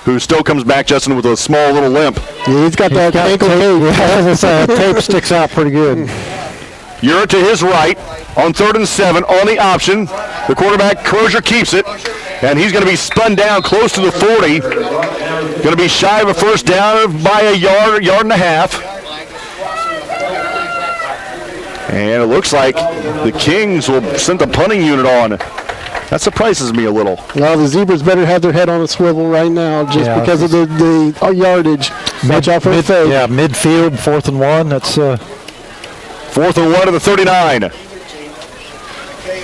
who still comes back, Justin, with a small little limp. Yeah, he's got that ankle tape. His tape sticks out pretty good. You're to his right on 3rd and 7 on the option. The quarterback, Crozier, keeps it, and he's going to be spun down close to the 40. Going to be shy of a first down by a yard and a half. And it looks like the Kings will send the punting unit on. That surprises me a little. Well, the Zebras better have their head on a swivel right now just because of the yardage. Watch out for the fake. Yeah, midfield, 4th and 1. That's 4th and 1 to the 39.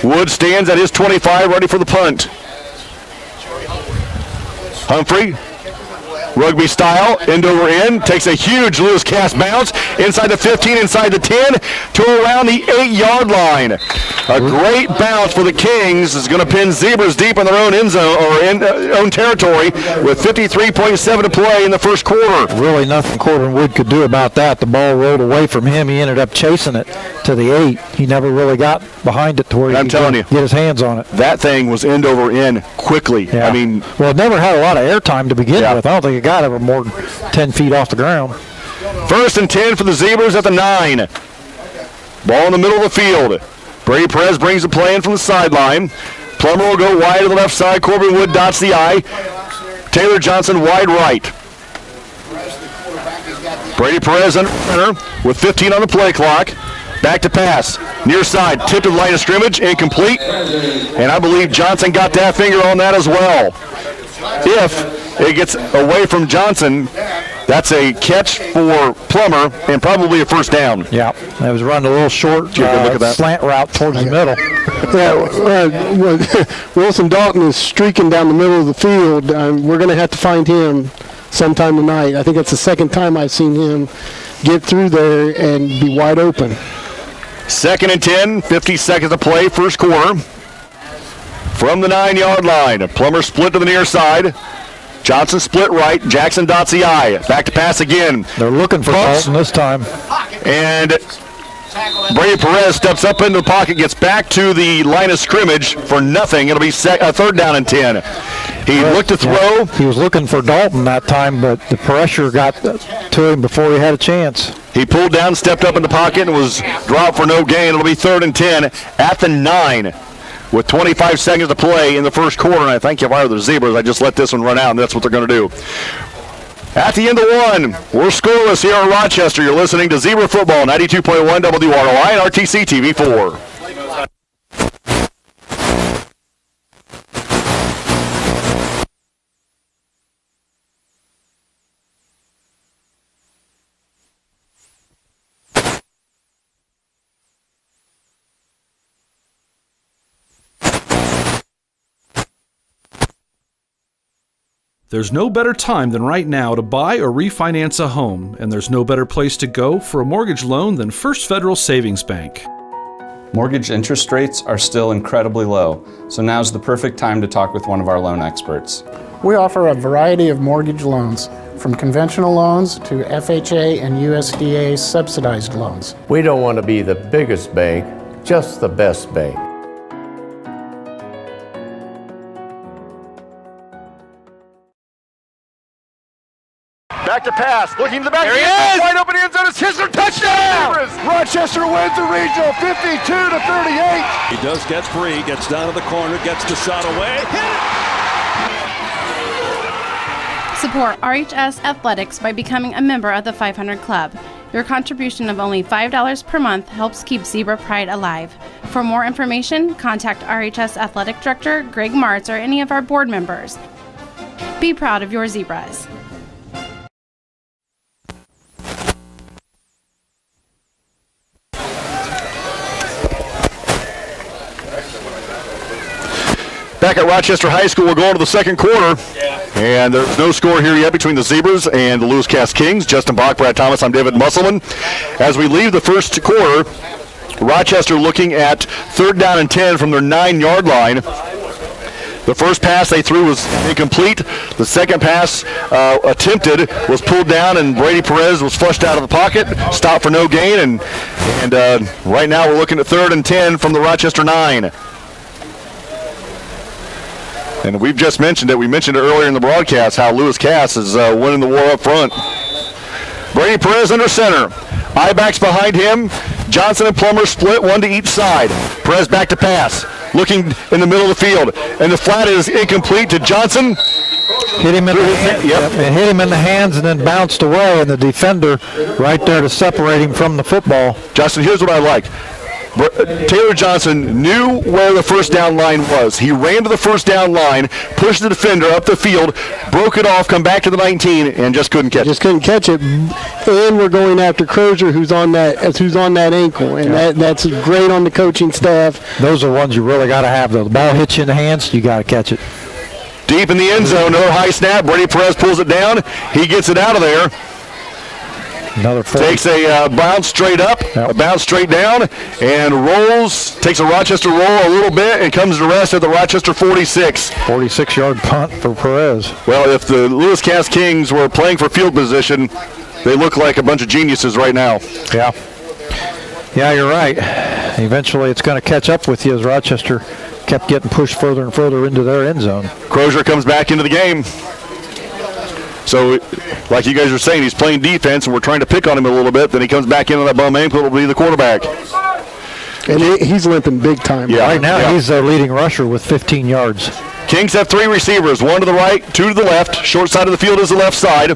Wood stands at his 25, ready for the punt. Humphrey, rugby style, end over end, takes a huge loose cast bounce inside the 15, inside the 10, to around the 8-yard line. A great bounce for the Kings is going to pin Zebras deep in their own end zone or own territory with 53.7 to play in the first quarter. Really nothing Corbin Wood could do about that. The ball rolled away from him. He ended up chasing it to the 8. He never really got behind it to where he could get his hands on it. That thing was end over end quickly. Yeah. I mean, well, it never had a lot of airtime to begin with. I don't think it got ever more than 10 feet off the ground. 1st and 10 for the Zebras at the 9. Ball in the middle of the field. Brady Perez brings the play in from the sideline. Plummer will go wide to the left side. Corbin Wood dots the I. Taylor Johnson wide right. Brady Perez under center with 15 on the play clock. Back to pass. Near side. Tipped to the line of scrimmage. Incomplete. And I believe Johnson got that finger on that as well. If it gets away from Johnson, that's a catch for Plummer and probably a first down. Yeah, it was running a little short slant route towards the middle. Wilson Dalton is streaking down the middle of the field. We're going to have to find him sometime tonight. I think it's the second time I've seen him get through there and be wide open. 2nd and 10, 50 seconds to play, first quarter. From the 9-yard line, Plummer split to the near side. Johnson split right. Jackson dots the I. Back to pass again. They're looking for Dalton this time. And Brady Perez steps up into the pocket, gets back to the line of scrimmage for nothing. It'll be 3rd down and 10. He looked to throw. Yeah. He was looking for Dalton that time, but the pressure got to him before he had a chance. He pulled down, stepped up in the pocket, and was dropped for no gain. It'll be 3rd and 10 at the 9. With 25 seconds to play in the first quarter, and I think if I were the Zebras, I just let this one run out, and that's what they're going to do. At the end of 1, we're scoreless here in Rochester. You're listening to Zebra Football, 92.1 WROI and RTC TV4. There's no better time than right now to buy or refinance a home, and there's no better place to go for a mortgage loan than First Federal Savings Bank. Mortgage interest rates are still incredibly low, so now's the perfect time to talk with one of our loan experts. We offer a variety of mortgage loans, from conventional loans to FHA and USDA subsidized loans. We don't want to be the biggest bank, just the best bank. Back to pass, looking to the back. There he is! Wide open end zone. It's Hisler, touchdown! Rochester wins the regional 52-38. He does get free, gets down to the corner, gets the shot away. Hit it! Support RHS Athletics by becoming a member of the 500 Club. Your contribution of only $5 per month helps keep Zebra Pride alive. For more information, contact RHS Athletic Director Greg Martz or any of our board members. Be proud of your Zebras. Back at Rochester High School, we're going to the second quarter. And there's no score here yet between the Zebras and the Lewis Cass Kings. Justin Bach, Brad Thomas, I'm David Musselman. As we leave the first quarter, Rochester looking at 3rd down and 10 from their 9-yard line. The first pass they threw was incomplete. The second pass attempted was pulled down, and Brady Perez was flushed out of the pocket, stopped for no gain. And right now we're looking at 3rd and 10 from the Rochester 9. And we've just mentioned it. We mentioned it earlier in the broadcast how Lewis Cass is winning the war up front. Brady Perez under center. I-backs behind him. Johnson and Plummer split, one to each side. Perez back to pass. Looking in the middle of the field. And the flat is incomplete to Johnson. Hit him in and hit him in the hands and then bounced away, and the defender right there to separate him from the football. Justin, here's what I liked. Taylor Johnson knew where the first down line was. He ran to the first down line, pushed the defender up the field, broke it off, come back to the 19, and just couldn't catch it. Just couldn't catch it. And we're going after Crozier, who's on that ankle, and that's great on the coaching staff. Those are ones you really got to have, though. The ball hits you in the hands, you got to catch it. Deep in the end zone, another high snap. Brady Perez pulls it down. He gets it out of there. Another 40. Takes a bounce straight up, a bounce straight down, and rolls, takes a Rochester roll a little bit, and comes to rest at the Rochester 46. 46-yard punt for Perez. Well, if the Lewis Cass Kings were playing for field position, they look like a bunch of geniuses right now. Yeah. Yeah, you're right. Eventually it's going to catch up with you as Rochester kept getting pushed further and further into their end zone. Crozier comes back into the game. So, like you guys are saying, he's playing defense, and we're trying to pick on him a little bit. Then he comes back into that bum ankle, will be the quarterback. And he's limping big time. Yeah, right now he's their leading rusher with 15 yards. Kings have three receivers, one to the right, two to the left. Short side of the field is the left side.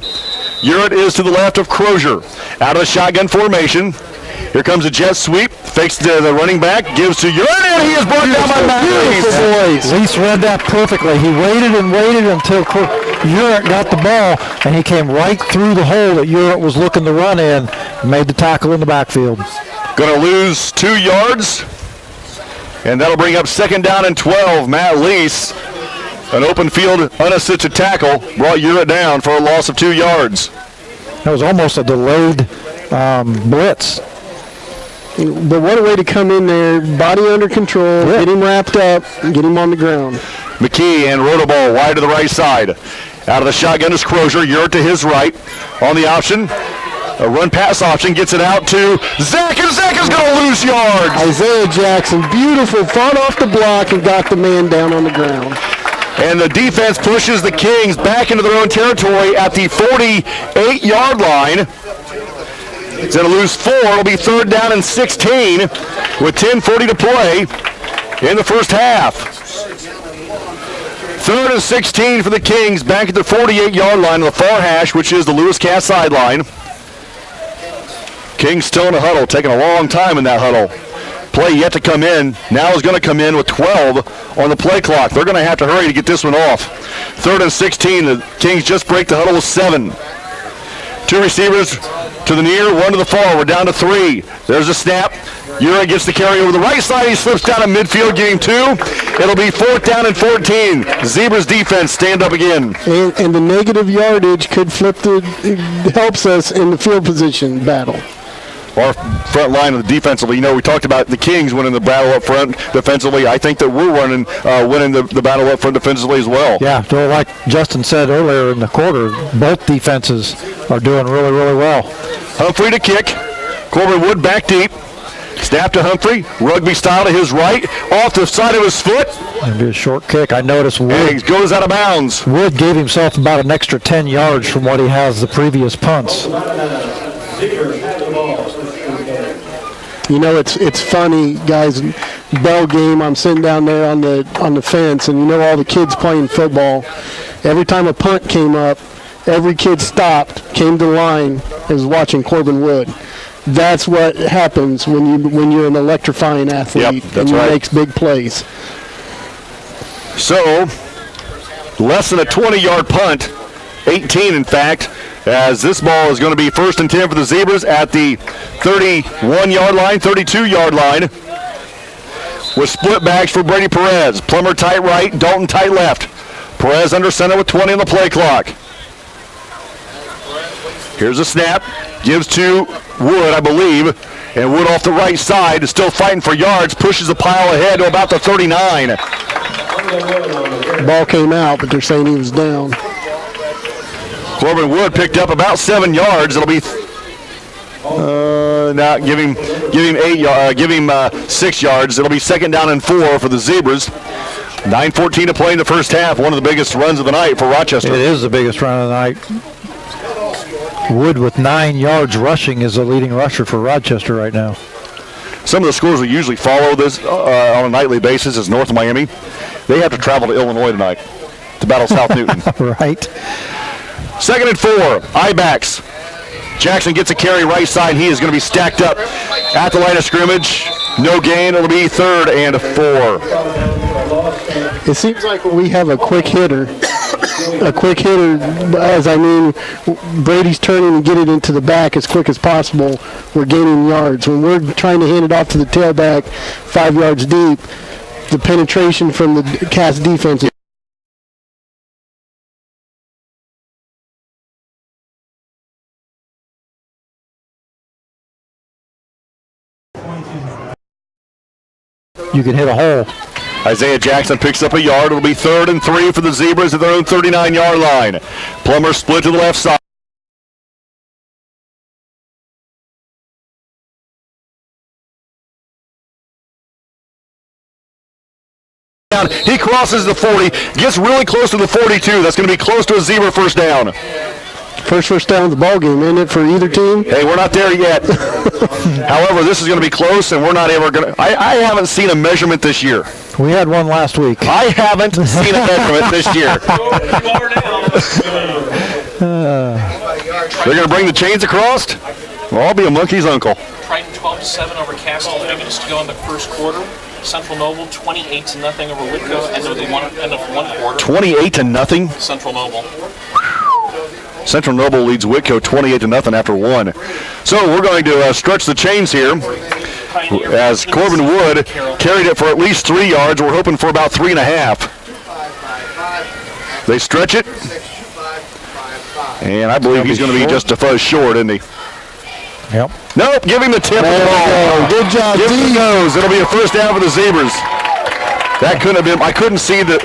Urett is to the left of Crozier. Out of the shotgun formation. Here comes a jet sweep. Fakes to the running back. Gives to Urett, and he is brought down by Matt Lease. Lease read that perfectly. He waited and waited until Urett got the ball, and he came right through the hole that Urett was looking to run in and made the tackle in the backfield. Going to lose 2 yards, and that'll bring up 2nd down and 12. Matt Lease, an open field, unassisted tackle, brought Urett down for a loss of 2 yards. That was almost a delayed blitz. But what a way to come in there, body under control, get him wrapped up, and get him on the ground. McKee and Rotoball wide to the right side. Out of the shotgun is Crozier. Urett to his right. On the option, a run-pass option, gets it out to Zach, and Zach is going to lose yards. Isaiah Jackson, beautiful, fought off the block and got the man down on the ground. And the defense pushes the Kings back into their own territory at the 48-yard line. It's going to lose 4. It'll be 3rd down and 16 with 10:40 to play in the first half. 3rd and 16 for the Kings back at the 48-yard line on the far hash, which is the Lewis Cass sideline. Kings still in a huddle, taking a long time in that huddle. Play yet to come in. Now is going to come in with 12 on the play clock. They're going to have to hurry to get this one off. 3rd and 16. The Kings just break the huddle with 7. 2 receivers to the near, 1 to the far. We're down to 3. There's a snap. Urett gets the carry over the right side. He slips down in midfield, getting 2. It'll be 4th down and 14. Zebras defense stand up again. And the negative yardage could helps us in the field position battle. Our front line of the defensively, we talked about the Kings winning the battle up front defensively. I think that we're winning the battle up front defensively as well. Yeah, so like Justin said earlier in the quarter, both defenses are doing really, really well. Humphrey to kick. Corbin Wood back deep. Snap to Humphrey. Rugby style to his right. Off the side of his foot. It'll be a short kick. I noticed Wood goes out of bounds. Wood gave himself about an extra 10 yards from what he has the previous punts. It's funny, guys. Bell game. I'm sitting down there on the fence, and all the kids playing football. Every time a punt came up, every kid stopped, came to the line, and was watching Corbin Wood. That's what happens when you're an electrifying athlete and you make big plays. So, less than a 20-yard punt, 18 in fact, as this ball is going to be 1st and 10 for the Zebras at the 31-yard line, 32-yard line, with split backs for Brady Perez. Plummer tight right, Dalton tight left. Perez under center with 20 on the play clock. Here's a snap, gives to Wood, I believe, and Wood off the right side is still fighting for yards, pushes the pile ahead to about the 39. Ball came out, but they're saying he was down. Corbin Wood picked up about 7 yards. It'll be give him 6 yards. It'll be 2nd down and 4 for the Zebras. 9:14 to play in the first half. One of the biggest runs of the night for Rochester. It is the biggest run of the night. Wood with 9 yards rushing is the leading rusher for Rochester right now. Some of the schools we usually follow this on a nightly basis is North Miami. They have to travel to Illinois tonight to battle South Newton. Right. 2nd and 4, I-backs. Jackson gets a carry right side. He is going to be stacked up at the line of scrimmage. No gain. It'll be 3rd and 4. It seems like when we have a quick hitter, as I mean, Brady's turning and get it into the back as quick as possible, we're gaining yards. When we're trying to hand it off to the tailback 5 yards deep, the penetration from the Cass defense is You can hit a hole. Isaiah Jackson picks up a yard. It'll be 3rd and 3 for the Zebras at their own 39-yard line. Plummer split to the left side. He crosses the 40, gets really close to the 42. That's going to be close to a Zebra first down. first down of the ball game, isn't it, for either team? Hey, we're not there yet. However, this is going to be close, and we're not ever going to. I haven't seen a measurement this year. We had one last week. I haven't seen a measurement this year. They're going to bring the chains across? Well, I'll be a monkey's uncle. Triton 12-7 over Castle. 3 minutes to go in the first quarter. Central Noble 28-0 over Whitco. End of one quarter. 28-0. Central Noble. Central Noble leads Whitco 28-0 after 1. So we're going to stretch the chains here as Corbin Wood carried it for at least 3 yards. We're hoping for about 3.5. They stretch it, and I believe he's going to be just a fuzz short, isn't he? Yep. Nope, give him the tip of the ball. Good job, Give him the nose. It'll be a first down for the Zebras. That couldn't have been. I couldn't see the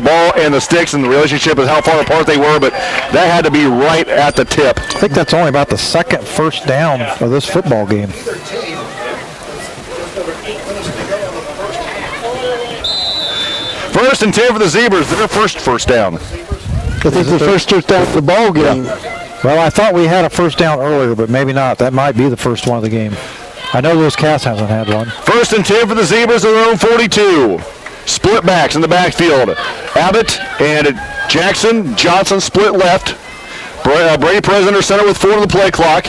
ball and the sticks and the relationship and how far apart they were, but that had to be right at the tip. I think that's only about the second first down of this football game. First and 10 for the Zebras. Their first down. I think the first down of the ball game. Yeah. Well, I thought we had a first down earlier, but maybe not. That might be the first one of the game. I know Lewis Cass hasn't had one. First and 10 for the Zebras at their own 42. Split backs in the backfield. Abbott and Jackson. Johnson split left. Brady Perez under center with 4 on the play clock.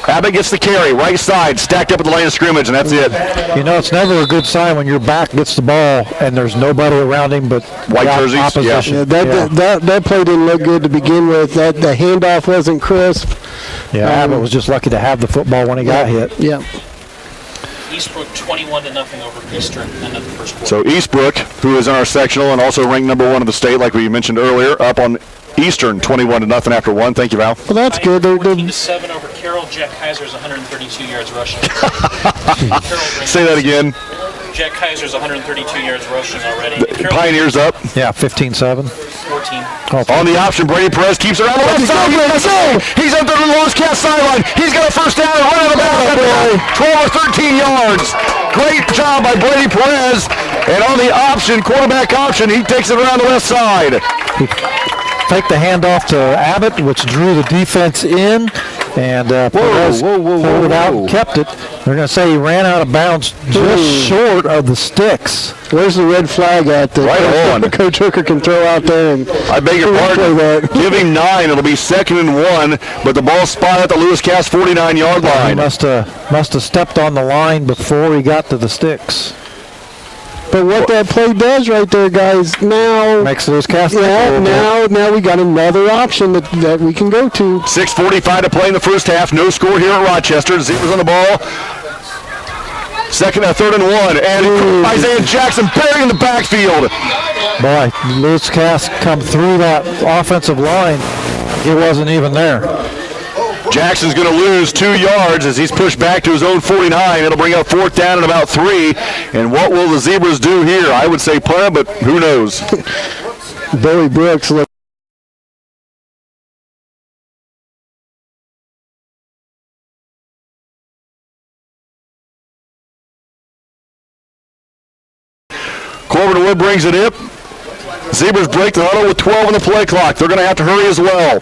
Abbott gets the carry, right side, stacked up at the line of scrimmage, and that's it. You know, it's never a good sign when your back gets the ball and there's nobody around him but white jerseys. Opposition. Yeah, that play didn't look good to begin with. The handoff wasn't crisp. Yeah, Abbott was just lucky to have the football when he got hit. Yeah. Eastbrook 21-0 over Eastern end of the first quarter. So Eastbrook, who is in our sectional and also ranked number 1 in the state, like we mentioned earlier, up on Eastern 21-0 after 1. Thank you, Val. Well, that's good. 14-7 over Carroll. Jack Kaiser's 132 yards rushing. Say that again. Jack Kaiser's 132 yards rushing already. Pioneers up. Yeah, 15-7. 14. On the option, Brady Perez keeps it around the left side. He's up there on the Lewis Cass sideline. He's got a first down and run out of bounds. 12 or 13 yards. Great job by Brady Perez. And on the option, quarterback option, he takes it around the left side. Take the handoff to Abbott, which drew the defense in, and Perez pulled it out and kept it. They're going to say he ran out of bounds just short of the sticks. Where's the red flag at that right on. Coach Hooker can throw out there? And I beg your pardon. Give him 9. It'll be 2nd and 1, but the ball's spotted at the Lewis Cass 49-yard line. He must have stepped on the line before he got to the sticks. But what that play does right there, guys, now makes Lewis Cass. Yeah, now we got another option that we can go to. 6:45 to play in the first half. No score here at Rochester. Zebras on the ball. 3rd and 1, and Isaiah Jackson buried in the backfield. Boy, Lewis Cass come through that offensive line. He wasn't even there. Jackson's going to lose 2 yards as he's pushed back to his own 49. It'll bring up 4th down and about 3. And what will the Zebras do here? I would say punt, but who knows? Billy Brooks. Fuller brings it in. Zebras break the huddle with 12 on the play clock. They're going to have to hurry as well.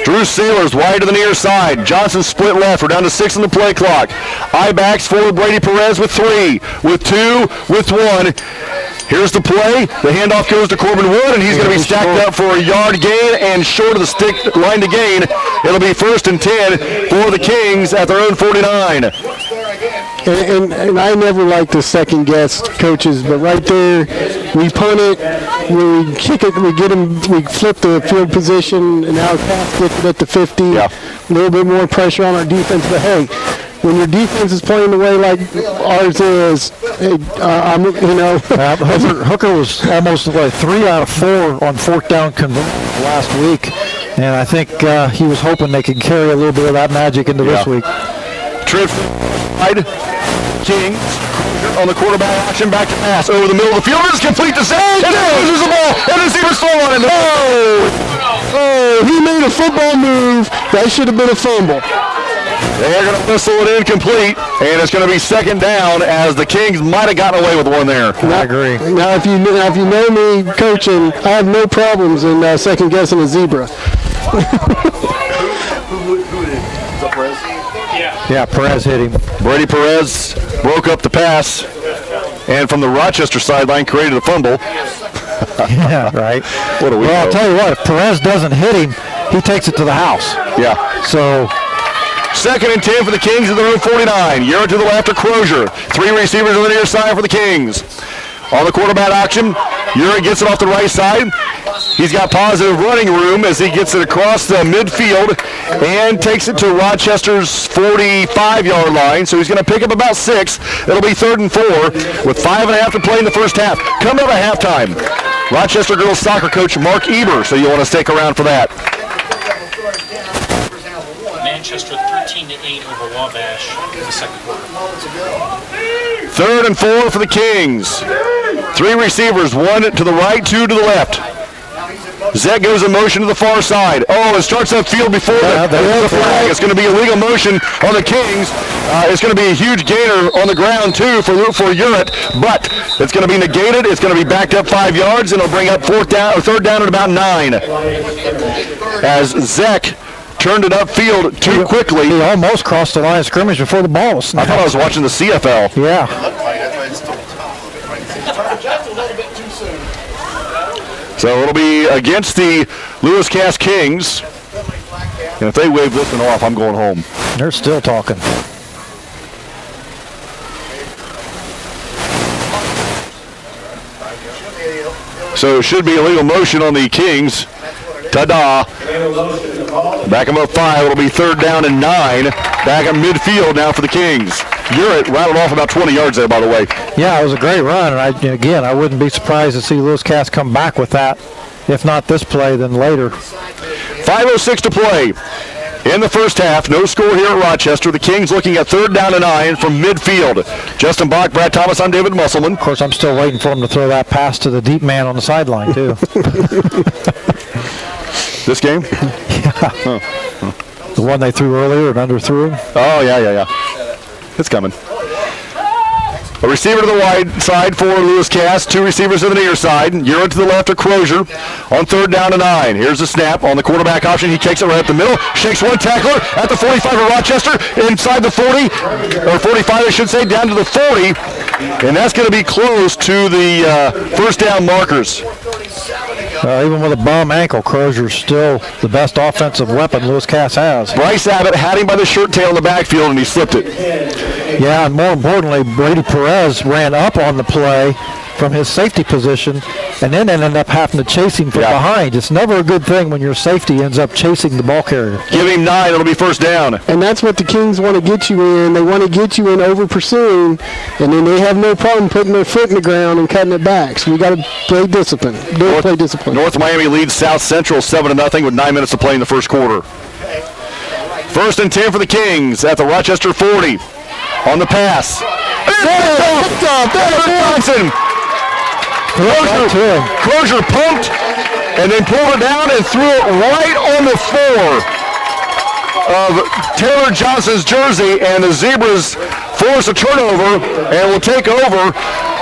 Drew Sailors wide to the near side. Johnson split left. We're down to 6 on the play clock. I-backs forward Brady Perez with 3, with 2, with 1. Here's the play. The handoff goes to Corbin Wood, and he's going to be stacked up for a yard gain and short of the stick line to gain. It'll be 1st and 10 for the Kings at their own 49. And I never like to second guess coaches, but right there, we punt it, we kick it, we get them, we flip the field position, and now Cass gets it at the 50. Yeah. A little bit more pressure on our defense, but hey, when your defense is playing the way like ours is, Hooker was almost like 3 out of 4 on 4th down conversions last week, and I think he was hoping they could carry a little bit of that magic into this week. Trip side. Kings on the quarterback action, back to pass over the middle of the field. Is complete to Zach. And loses the ball. And the Zebras still on it. Oh, he made a football move. That should have been a fumble. They're going to whistle it incomplete, and it's going to be 2nd down as the Kings might have gotten away with one there. I agree. Now, if you know me coaching, I have no problems in second guessing a zebra. Yeah, Perez hit him. Brady Perez broke up the pass, and from the Rochester sideline created a fumble. Yeah, right. What do we Well, know? I'll tell you what, if Perez doesn't hit him, he takes it to the house. Yeah. So 2nd and 10 for the Kings at their own 49. Euro to the left of Crozier. 3 receivers on the near side for the Kings. On the quarterback action, Euro gets it off the right side. He's got positive running room as he gets it across the midfield and takes it to Rochester's 45-yard line. So he's going to pick up about 6. It'll be 3rd and 4 with 5.5 to play in the first half. Coming up at halftime, Rochester girls soccer coach Mark Eber. So you'll want to stick around for that. Manchester 13-8 over Wabash in the second quarter. 3rd and 4 for the Kings. 3 receivers, 1 to the right, 2 to the left. Zed goes in motion to the far side. Oh, it starts upfield before the flag. It's going to be illegal motion on the Kings. It's going to be a huge gainer on the ground, too, for Urett, but it's going to be negated. It's going to be backed up 5 yards, and it'll bring up 3rd down at about 9. As Zek turned it upfield too quickly. He almost crossed the line of scrimmage before the ball was snapped. I thought I was watching the CFL. Yeah. So it'll be against the Lewis Cass Kings. And if they wave this one off, I'm going home. They're still talking. So it should be illegal motion on the Kings. Ta-da. Back them up 5. It'll be 3rd down and 9. Back at midfield now for the Kings. Urett rattled off about 20 yards there, by the way. Yeah, it was a great run. And I wouldn't be surprised to see Lewis Cass come back with that. If not this play, then later. 5:06 to play in the first half. No score here at Rochester. The Kings looking at 3rd down and 9 from midfield. Justin Bach, Brad Thomas, I'm David Musselman. Of course, I'm still waiting for him to throw that pass to the deep man on the sideline, too. This game? Yeah. The one they threw earlier and underthrew him? Oh, yeah. It's coming. A receiver to the wide side for Lewis Cass. 2 receivers to the near side. Urett to the left of Crozier on 3rd down and 9. Here's the snap on the quarterback option. He takes it right up the middle. Shakes one tackler at the 45 of Rochester. Inside the 40, or 45 I should say, down to the 40. And that's going to be close to the first down markers. Even with a bum ankle, Crozier's still the best offensive weapon Lewis Cass has. Bryce Abbott had him by the shirt tail in the backfield, and he slipped it. Yeah, and more importantly, Brady Perez ran up on the play from his safety position and then ended up having to chase him from behind. It's never a good thing when your safety ends up chasing the ball carrier. Give him 9, it'll be first down. And that's what the Kings want to get you in. They want to get you in over pursuing, and then they have no problem putting their foot in the ground and cutting it back. So we got to play discipline. Play discipline. North Miami leads South Central 7-0 with 9 minutes to play in the first quarter. 1st and 10 for the Kings at the Rochester 40. On the pass. Johnson. Crozier pumped and then pulled it down and threw it right on the floor of Taylor Johnson's jersey, and the Zebras force a turnover and will take over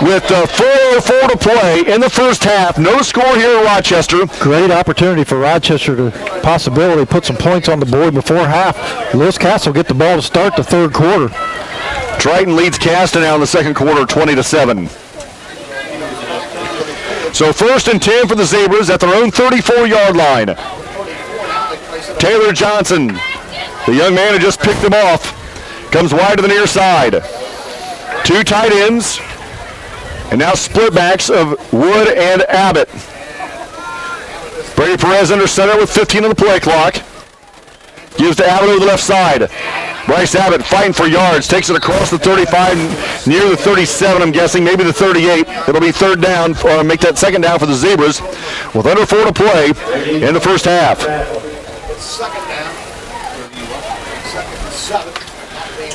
with 4:04 to play in the first half. No score here in Rochester. Great opportunity for Rochester to possibility put some points on the board before half. Lewis Castle get the ball to start the third quarter. Triton leads Caston now in the second quarter, 20-7. So 1st and 10 for the Zebras at their own 34-yard line. Taylor Johnson, the young man who just picked them off, comes wide to the near side. 2 tight ends, and now split backs of Wood and Abbott. Brady Perez under center with 15 on the play clock. Gives to Abbott over the left side. Bryce Abbott fighting for yards, takes it across the 35, near the 37, I'm guessing, maybe the 38. It'll be third down, or make that second down for the Zebras, with under 4 to play in the first half.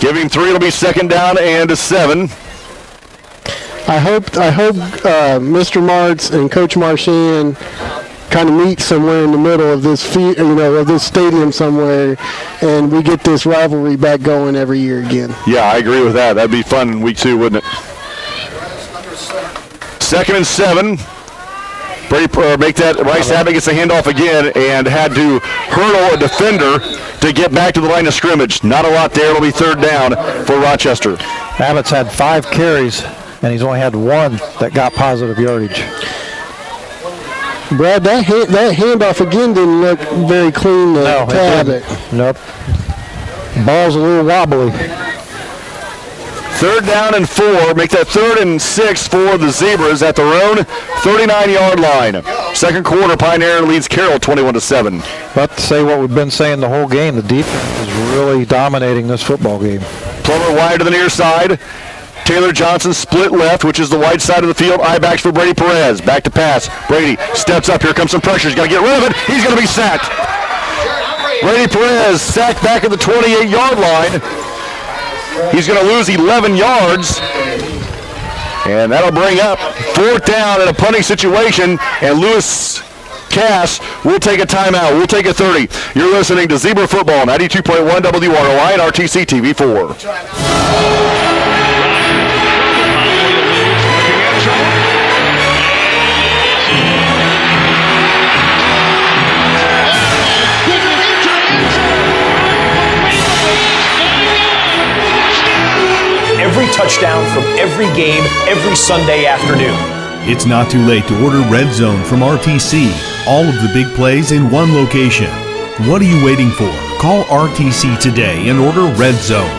Giving 3, it'll be second down and 7. I hope Mr. Martz and Coach Marchand kind of meet somewhere in the middle of this of this stadium somewhere, and we get this rivalry back going every year again. Yeah, I agree with that. That'd be fun in week 2, wouldn't it? 2nd and 7. Make that. Bryce Abbott gets a handoff again and had to hurdle a defender to get back to the line of scrimmage. Not a lot there. It'll be third down for Rochester. Abbott's had 5 carries, and he's only had 1 that got positive yardage. Brad, that handoff again didn't look very clean to Abbott. Nope. Ball's a little wobbly. Third down and 4. Make that 3rd and 6 for the Zebras at their own 39-yard line. Second quarter, Pioneer leads Carroll 21-7. But to say what we've been saying the whole game, the defense is really dominating this football game. Plummer wide to the near side. Taylor Johnson split left, which is the wide side of the field. I-backs for Brady Perez. Back to pass. Brady steps up. Here comes some pressure. He's got to get rid of it. He's going to be sacked. Brady Perez sacked back at the 28-yard line. He's going to lose 11 yards. And that'll bring up 4th down in a punting situation. And Lewis Cass will take a timeout. We'll take a 30. You're listening to Zebra Football, 92.1 WROI and RTC TV4. Every touchdown from every game, every Sunday afternoon. It's not too late to order Red Zone from RTC. All of the big plays in one location. What are you waiting for? Call RTC today and order Red Zone.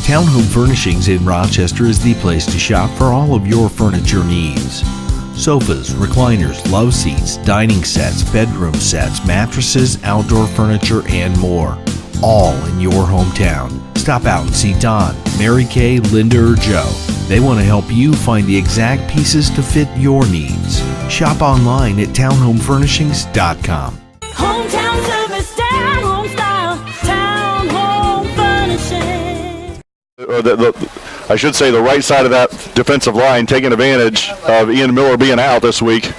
Townhome Furnishings in Rochester is the place to shop for all of your furniture needs. Sofas, recliners, love seats, dining sets, bedroom sets, mattresses, outdoor furniture, and more. All in your hometown. Stop out and see Don, Mary Kay, Linda, or Joe. They want to help you find the exact pieces to fit your needs. Shop online at townhomefurnishings.com. Hometown service, town home style, town home furnishing. I should say the right side of that defensive line taking advantage of Ian Miller being out this week.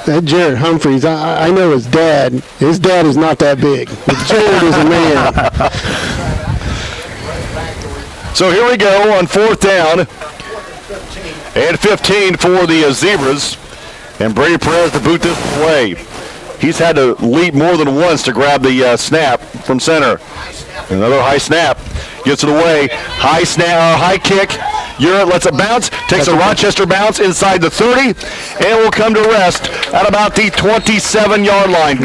That Jared Humphreys, I know his dad. His dad is not that big. But Jared is a man. So here we go on 4th down and 15 for the Zebras. And Brady Perez to boot this away. He's had to leap more than once to grab the snap from center. Another high snap. Gets it away. High snap, high kick. Urett lets it bounce. Takes a Rochester bounce inside the 30. And will come to rest at about the 27-yard line.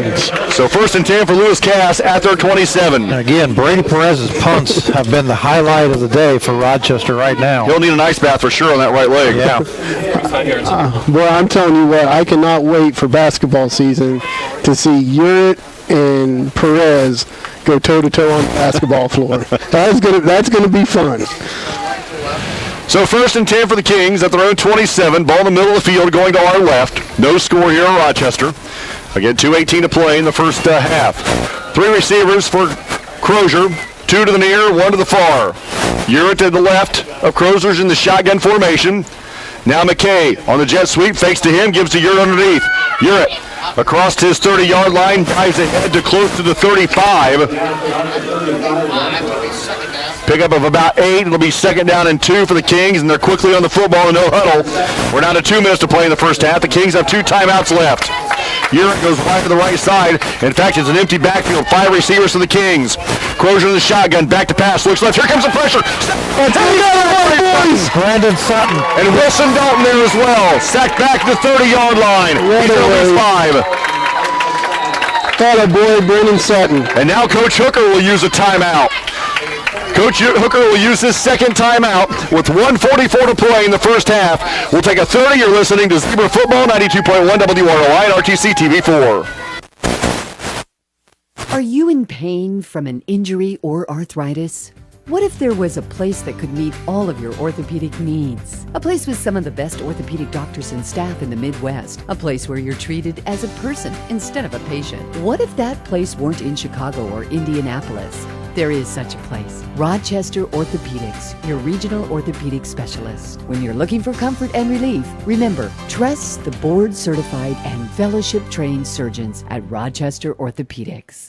So 1st and 10 for Lewis Cass at their 27. And again, Brady Perez's punts have been the highlight of the day for Rochester right now. He'll need an ice bath for sure on that right leg. Yeah. Boy, I'm telling you what, I cannot wait for basketball season to see Urett and Perez go toe-to-toe on the basketball floor. That's gonna be fun. So 1st and 10 for the Kings at their own 27. Ball in the middle of the field going to our left. No score here in Rochester. Again, 2:18 to play in the first half. 3 receivers for Crozier. 2 to the near, 1 to the far. Urett to the left of Crozier's in the shotgun formation. Now McKay on the jet sweep, fakes to him, gives to Urett underneath. Urett across his 30-yard line, dives ahead to close to the 35. Pickup of about 8. It'll be 2nd down and 2 for the Kings, and they're quickly on the football in no huddle. We're down to 2 minutes to play in the first half. The Kings have 2 timeouts left. Urick goes wide to the right side. In fact, it's an empty backfield. 5 receivers for the Kings. Crozier in the shotgun. Back to pass. Looks left. Here comes the pressure. Brandon Sutton. And Wilson Dalton there as well. Sacked back to the 30-yard line. He's over his 5. Atta boy, Brandon Sutton. And now Coach Hooker will use a timeout. Coach Hooker will use his 2nd timeout with 1:44 to play in the first half. We'll take a 30. You're listening to Zebra Football, 92.1 WROI and RTC TV4. Are you in pain from an injury or arthritis? What if there was a place that could meet all of your orthopedic needs? A place with some of the best orthopedic doctors and staff in the Midwest. A place where you're treated as a person instead of a patient. What if that place weren't in Chicago or Indianapolis? There is such a place. Rochester Orthopedics, your regional orthopedic specialist. When you're looking for comfort and relief, remember, trust the board-certified and fellowship-trained surgeons at Rochester Orthopedics.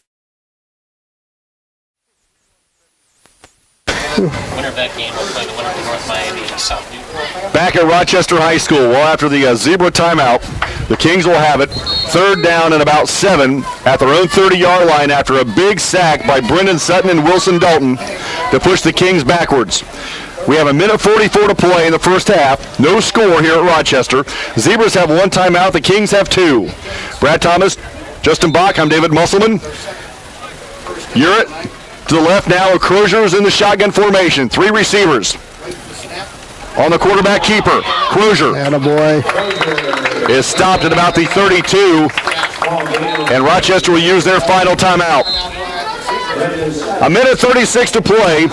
Winner of that game will play the winner of North Miami and South Newport. Back at Rochester High School, well, after the Zebra timeout, the Kings will have it 3rd down and about 7 at their own 30-yard line after a big sack by Brendan Sutton and Wilson Dalton to push the Kings backwards. We have 1:44 to play in the first half. No score here at Rochester. Zebras have 1 timeout. The Kings have 2. Brad Thomas, Justin Bach, I'm David Musselman. Urick to the left now. Crozier's in the shotgun formation. 3 receivers. On the quarterback keeper, Crozier. Attaboy. Is stopped at about the 32, and Rochester will use their final timeout. 1:36 to play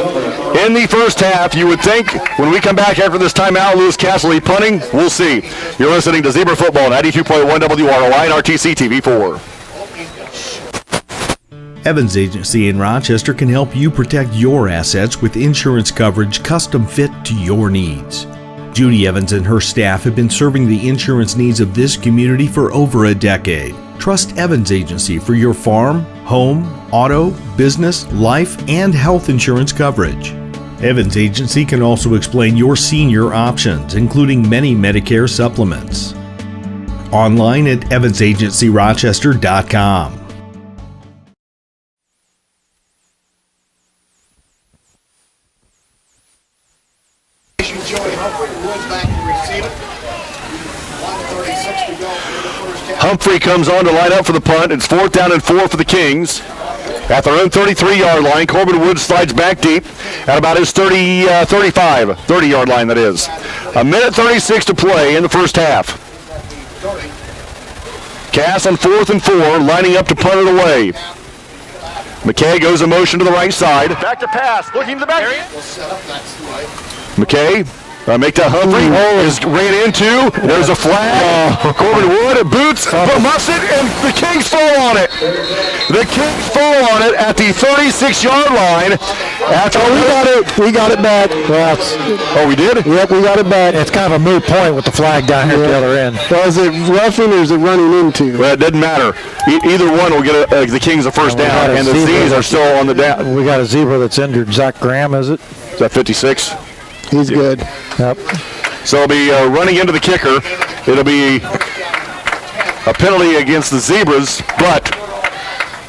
in the first half. You would think when we come back after this timeout, Lewis Castle punting. We'll see. You're listening to Zebra Football, 92.1 WROI and RTC TV4. Evans Agency in Rochester can help you protect your assets with insurance coverage custom fit to your needs. Judy Evans and her staff have been serving the insurance needs of this community for over a decade. Trust Evans Agency for your farm, home, auto, business, life, and health insurance coverage. Evans Agency can also explain your senior options, including many Medicare supplements. Online at evansagencyrochester.com. Humphrey comes on to line up for the punt. It's 4th down and 4 for the Kings. At their own 33-yard line, Corbin Woods slides back deep at about his 30-yard line, that is. 1:36 to play in the first half. Cass on 4th and 4, lining up to punt it away. McKay goes in motion to the right side. Back to pass, looking to the back. McKay. Make that Humphrey is ran into. There's a flag. Corbin Wood boots, muffs it, and the Kings fall on it. The Kings fall on it at the 36-yard line. We got it back. We did? Yep, we got it back. It's kind of a moot point with the flag down here at the other end. Well, is it roughing or is it running into? Well, it doesn't matter. Either one will get the Kings a first down, and the Z's are still on the down. We got a zebra that's injured. Zach Graham, is it? Is that 56? He's good. Yep. So it'll be running into the kicker. It'll be a penalty against the Zebras, but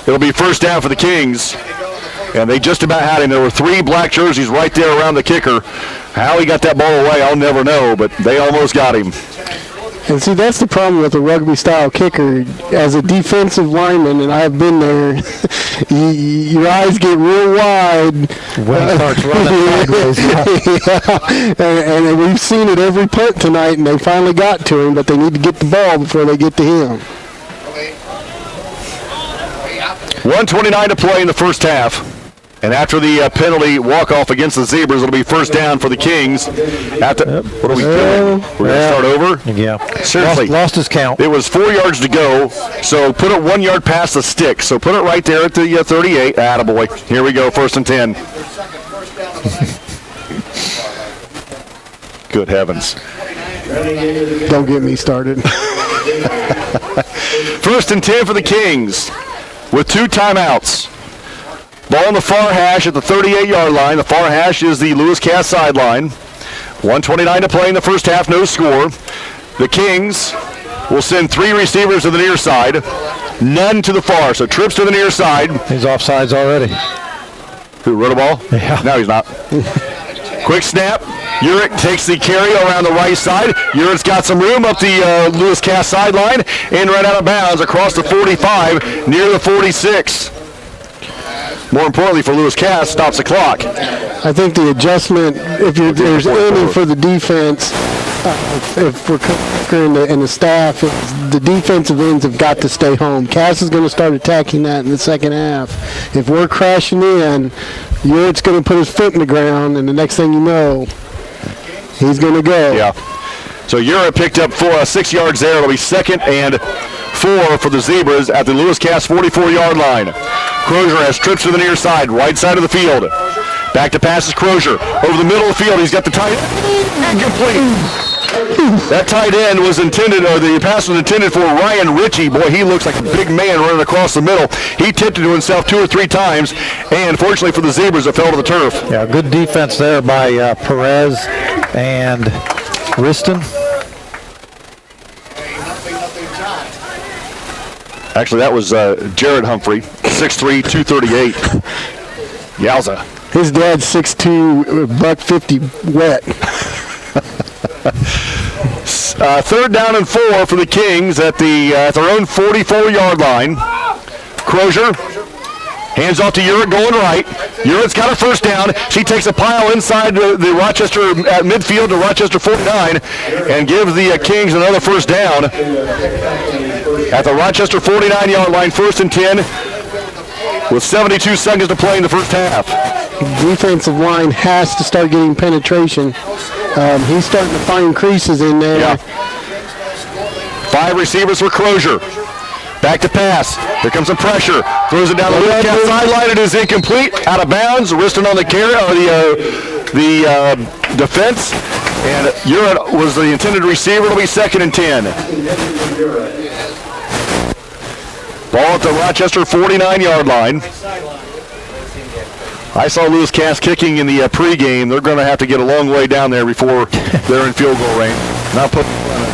it'll be first down for the Kings. And they just about had him. There were 3 black jerseys right there around the kicker. How he got that ball away, I'll never know, but they almost got him. And see, that's the problem with a rugby-style kicker. As a defensive lineman, and I've been there, your eyes get real wide. When it starts running sideways. And we've seen it every punt tonight, and they finally got to him, but they need to get the ball before they get to him. 1:29 to play in the first half. And after the penalty walk-off against the Zebras, it'll be first down for the Kings. What are we doing? We're going to start over? Yeah. Seriously. Lost his count. It was 4 yards to go, so put it 1 yard past the stick. So put it right there at the 38. Attaboy. Here we go, 1st and 10. Good heavens. Don't get me started. First and 10 for the Kings with 2 timeouts. Ball on the far hash at the 38-yard line. The far hash is the Lewis Cass sideline. 1:29 to play in the first half, no score. The Kings will send 3 receivers to the near side, none to the far. So trips to the near side. He's offsides already. Who, Rotovall? Yeah. No, he's not. Quick snap. Urich takes the carry around the right side. Urich's got some room up the Lewis Cass sideline and right out of bounds across the 45 near the 46. More importantly for Lewis Cass, stops the clock. I think the adjustment, if there's any for the defense, if we're covering in the staff, the defensive ends have got to stay home. Cass is going to start attacking that in the second half. If we're crashing in, Urich's going to put his foot in the ground, and the next thing you know, he's going to go. Yeah. So Urich picked up 6 yards there. It'll be 2nd and 4 for the Zebras at the Lewis Cass 44-yard line. Crozier has trips to the near side, right side of the field. Back to passes Crozier. Over the middle of the field, he's got the tight end. Incomplete. That tight end was intended, or the pass was intended for Ryan Ritchie. Boy, he looks like a big man running across the middle. He tipped it to himself 2 or 3 times, and fortunately for the Zebras, it fell to the turf. Yeah, good defense there by Perez and Riston. Actually, that was Jared Humphrey, 6'3", 238. Yowza. His dad's 6'2", $150 wet. 3rd down and 4 for the Kings at their own 44-yard line. Crozier hands off to Urich going right. Urich's got a first down. She takes a pile inside the Rochester at midfield to Rochester 49 and gives the Kings another first down. At the Rochester 49-yard line, 1st and 10 with 72 seconds to play in the first half. Defensive line has to start getting penetration. He's starting to find creases in there. Yeah. 5 receivers for Crozier. Back to pass. Here comes some pressure. Throws it down the Lewis Cass sideline. It is incomplete. Out of bounds. Riston on the carry, or the defense. And Urich was the intended receiver. It'll be 2nd and 10. Ball at the Rochester 49-yard line. I saw Lewis Cass kicking in the pregame. They're going to have to get a long way down there before they're in field goal range. Not putting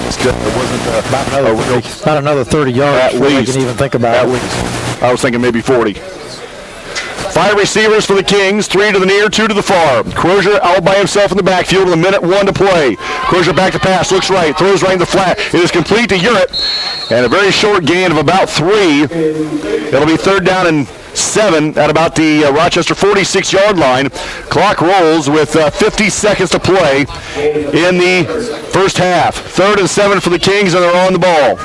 it wasn't about another 30 yards before they can even think about it. At least. I was thinking maybe 40. 5 receivers for the Kings, 3 to the near, 2 to the far. Crozier out by himself in the backfield with 1:01 to play. Crozier back to pass, looks right, throws right in the flat. It is complete to Urich, and a very short gain of about 3. It'll be 3rd down and 7 at about the Rochester 46-yard line. Clock rolls with 50 seconds to play in the first half. 3rd and 7 for the Kings, and they're on the ball.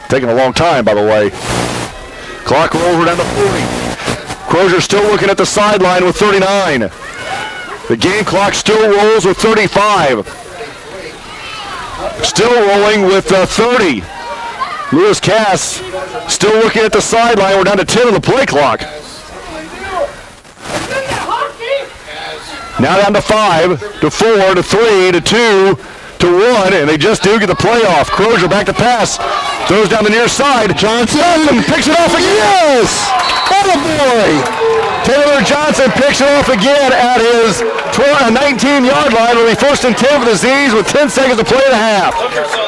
Taking a long time, by the way. Clock rolls down to 40. Crozier still looking at the sideline with 39. The game clock still rolls with 35. Still rolling with 30. Lewis Cass still looking at the sideline. We're down to 10 on the play clock. Now down to 5, to 4, to 3, to 2, to 1, and they just do get the playoff. Crozier back to pass. Throws down the near side. Johnson picks it off again. Yes! Attaboy! Taylor Johnson picks it off again at his 19-yard line. It'll be 1st and 10 for the Z's with 10 seconds to play in the half.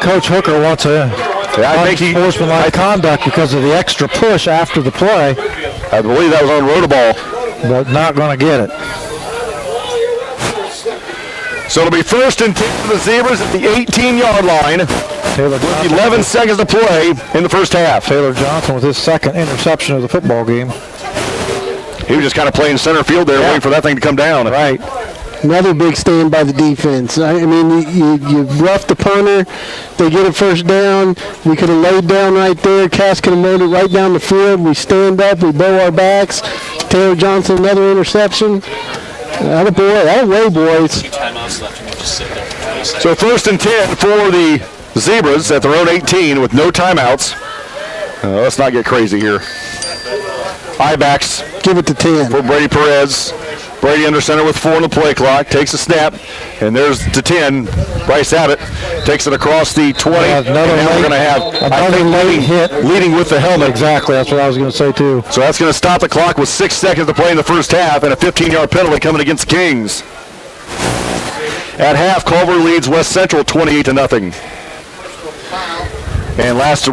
Coach Hooker wants a unsportsmanlike conduct because of the extra push after the play. I believe that was on Rotovall. But not going to get it. So it'll be 1st and 10 for the Zebras at the 18-yard line with 11 seconds to play in the first half. Taylor Johnson with his 2nd interception of the football game. He was just kind of playing center field there, waiting for that thing to come down. Right. Another big stand by the defense. I mean, you rough the punter, they get a first down. We could have laid down right there. Cass could have mowed it right down the field. We stand up, we bow our backs. Taylor Johnson, another interception. Attaboy, boys. So 1st and 10 for the Zebras at their own 18 with no timeouts. Let's not get crazy here. I-backs. Give it to 10. For Brady Perez. Brady under center with 4 on the play clock. Takes a snap. And there's to 10. Bryce Abbott. Takes it across the 20. Another and now we're going to have another late hit. Leading with the helmet. Exactly, that's what I was going to say too. So that's going to stop the clock with 6 seconds to play in the first half, and a 15-yard penalty coming against the Kings. At half, Culver leads West Central 28-0. And last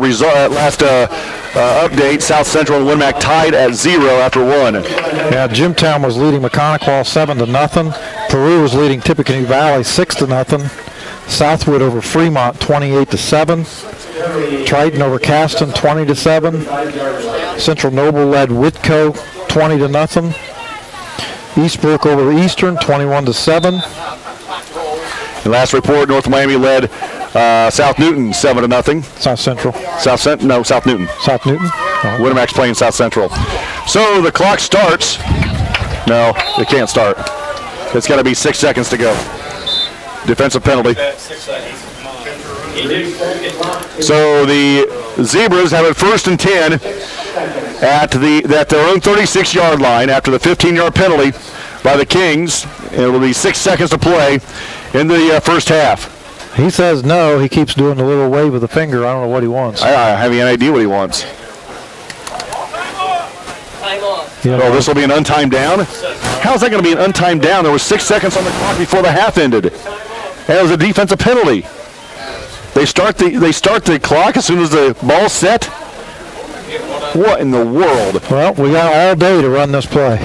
update, South Central and Winmac tied at 0 after 1. Yeah, Jimtown was leading Mechanical 7-0. Peru was leading Tippecanoe Valley 6-0. Southwood over Fremont 28-7. Triton over Caston 20-7. Central Noble led Whitco 20-0. Eastbrook over Eastern 21-7. And last report, North Miami led South Newton 7-0. South Central. South Newton. South Newton. Winamac's playing South Central. So the clock starts. No, it can't start. It's got to be 6 seconds to go. Defensive penalty. So the Zebras have it 1st and 10 at their own 36-yard line after the 15-yard penalty by the Kings. It will be 6 seconds to play in the first half. He says no. He keeps doing the little wave with the finger. I don't know what he wants. I have any idea what he wants. Oh, this will be an untimed down? How is that going to be an untimed down? There was 6 seconds on the clock before the half ended. And it was a defensive penalty. They start the clock as soon as the ball's set? What in the world? Well, we got all day to run this play.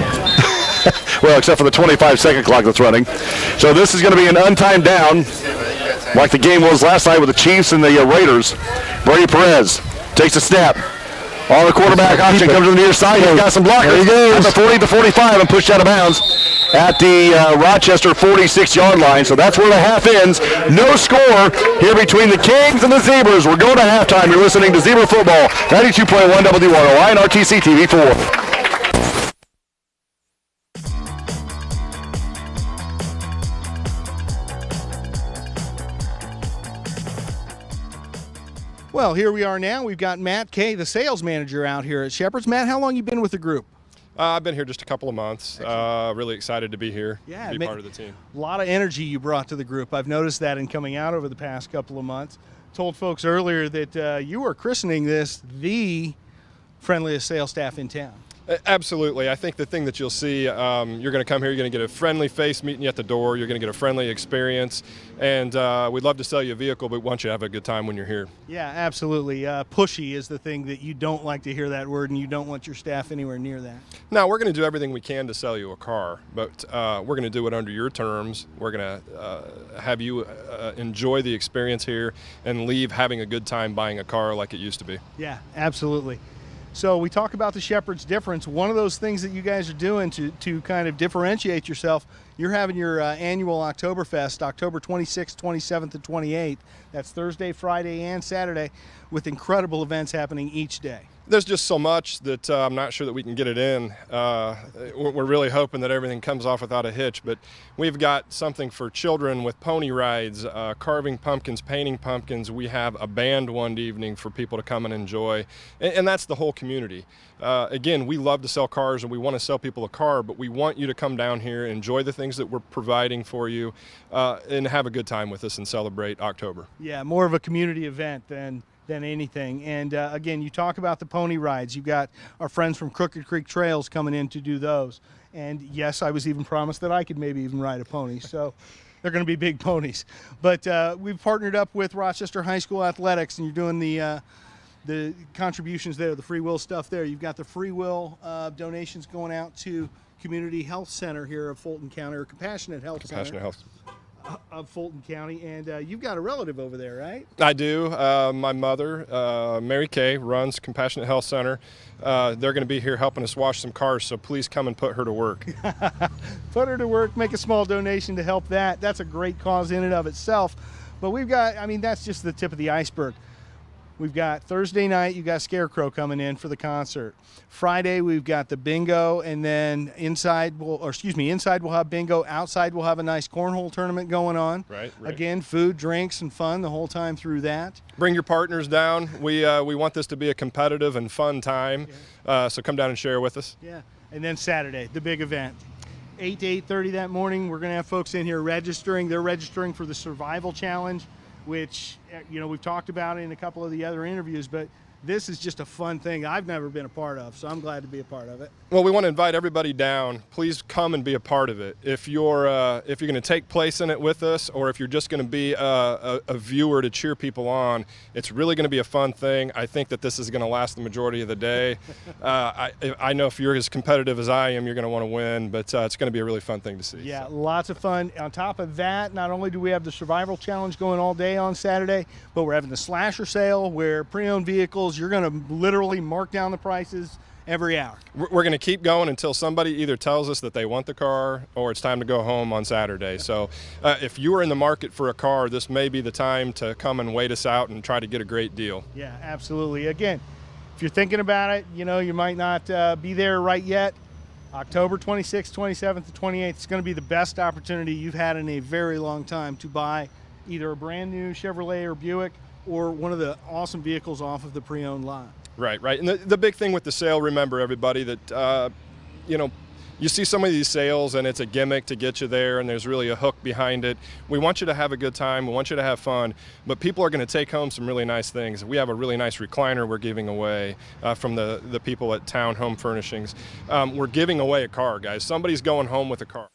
Well, except for the 25-second clock that's running. So this is going to be an untimed down, like the game was last night with the Chiefs and the Raiders. Brady Perez takes a snap. On the quarterback option, comes to the near side. He's got some blockers. There he goes. At the 40 to 45 and pushed out of bounds at the Rochester 46-yard line. So that's where the half ends. No score here between the Kings and the Zebras. We're going to halftime. You're listening to Zebra Football, 92.1 WROI and RTC TV4. Well, here we are now. We've got Matt Kay, the sales manager out here at Shepherd's. Matt, how long you been with the group? I've been here just a couple of months. Really excited to be here, be part of the team. A lot of energy you brought to the group. I've noticed that in coming out over the past couple of months. Told folks earlier that you were christening this the friendliest sales staff in town. Absolutely. I think the thing that you'll see, you're going to come here, you're going to get a friendly face meeting you at the door, you're going to get a friendly experience, and we'd love to sell you a vehicle, but we want you to have a good time when you're here. Yeah, absolutely. Pushy is the thing that you don't like to hear that word, and you don't want your staff anywhere near that. Now, we're going to do everything we can to sell you a car, but we're going to do it under your terms. We're going to have you enjoy the experience here and leave having a good time buying a car like it used to be. Yeah, absolutely. So we talk about the Shepherd's difference. One of those things that you guys are doing to kind of differentiate yourself, you're having your annual Oktoberfest, October 26th, 27th, and 28th. That's Thursday, Friday, and Saturday, with incredible events happening each day. There's just so much that I'm not sure that we can get it in. We're really hoping that everything comes off without a hitch, but we've got something for children with pony rides, carving pumpkins, painting pumpkins. We have a band one evening for people to come and enjoy, and that's the whole community. Again, we love to sell cars and we want to sell people a car, but we want you to come down here, enjoy the things that we're providing for you, and have a good time with us and celebrate October. Yeah, more of a community event than anything. And again, you talk about the pony rides. You've got our friends from Crooked Creek Trails coming in to do those. And yes, I was even promised that I could maybe even ride a pony. So they're going to be big ponies. But we've partnered up with Rochester High School Athletics, and you're doing the contributions there, the free will stuff there. You've got the free will donations going out to Community Health Center here of Fulton County, or Compassionate Health Center of Fulton County, and you've got a relative over there, right? I do. My mother, Mary Kay, runs Compassionate Health Center. They're going to be here helping us wash some cars, so please come and put her to work. Put her to work, make a small donation to help that. That's a great cause in and of itself. But we've got, I mean, that's just the tip of the iceberg. We've got Thursday night, you've got Scarecrow coming in for the concert. Friday, we've got the bingo, and then inside we'll have bingo. Outside, we'll have a nice cornhole tournament going on. Right. Again, food, drinks, and fun the whole time through that. Bring your partners down. We want this to be a competitive and fun time, so come down and share with us. Yeah. And then Saturday, the big event. 8 to 8:30 that morning, we're going to have folks in here registering. They're registering for the Survival Challenge, which, we've talked about in a couple of the other interviews, but this is just a fun thing I've never been a part of, so I'm glad to be a part of it. Well, we want to invite everybody down. Please come and be a part of it. If you're going to take place in it with us, or if you're just going to be a viewer to cheer people on, it's really going to be a fun thing. I think that this is going to last the majority of the day. I know if you're as competitive as I am, you're going to want to win, but it's going to be a really fun thing to see. Yeah, lots of fun. On top of that, not only do we have the survival challenge going all day on Saturday, but we're having the slasher sale where pre-owned vehicles, you're going to literally mark down the prices every hour. We're going to keep going until somebody either tells us that they want the car or it's time to go home on Saturday. So if you are in the market for a car, this may be the time to come and wait us out and try to get a great deal. Yeah, absolutely. Again, if you're thinking about it, you might not be there right yet. October 26th, 27th, and 28th is going to be the best opportunity you've had in a very long time to buy either a brand new Chevrolet or Buick or one of the awesome vehicles off of the pre-owned line. Right. And the big thing with the sale, remember everybody, that, you see some of these sales and it's a gimmick to get you there and there's really a hook behind it. We want you to have a good time. We want you to have fun, but people are going to take home some really nice things. We have a really nice recliner we're giving away from the people at Town Home Furnishings. We're giving away a car, guys. Somebody's going home with a car.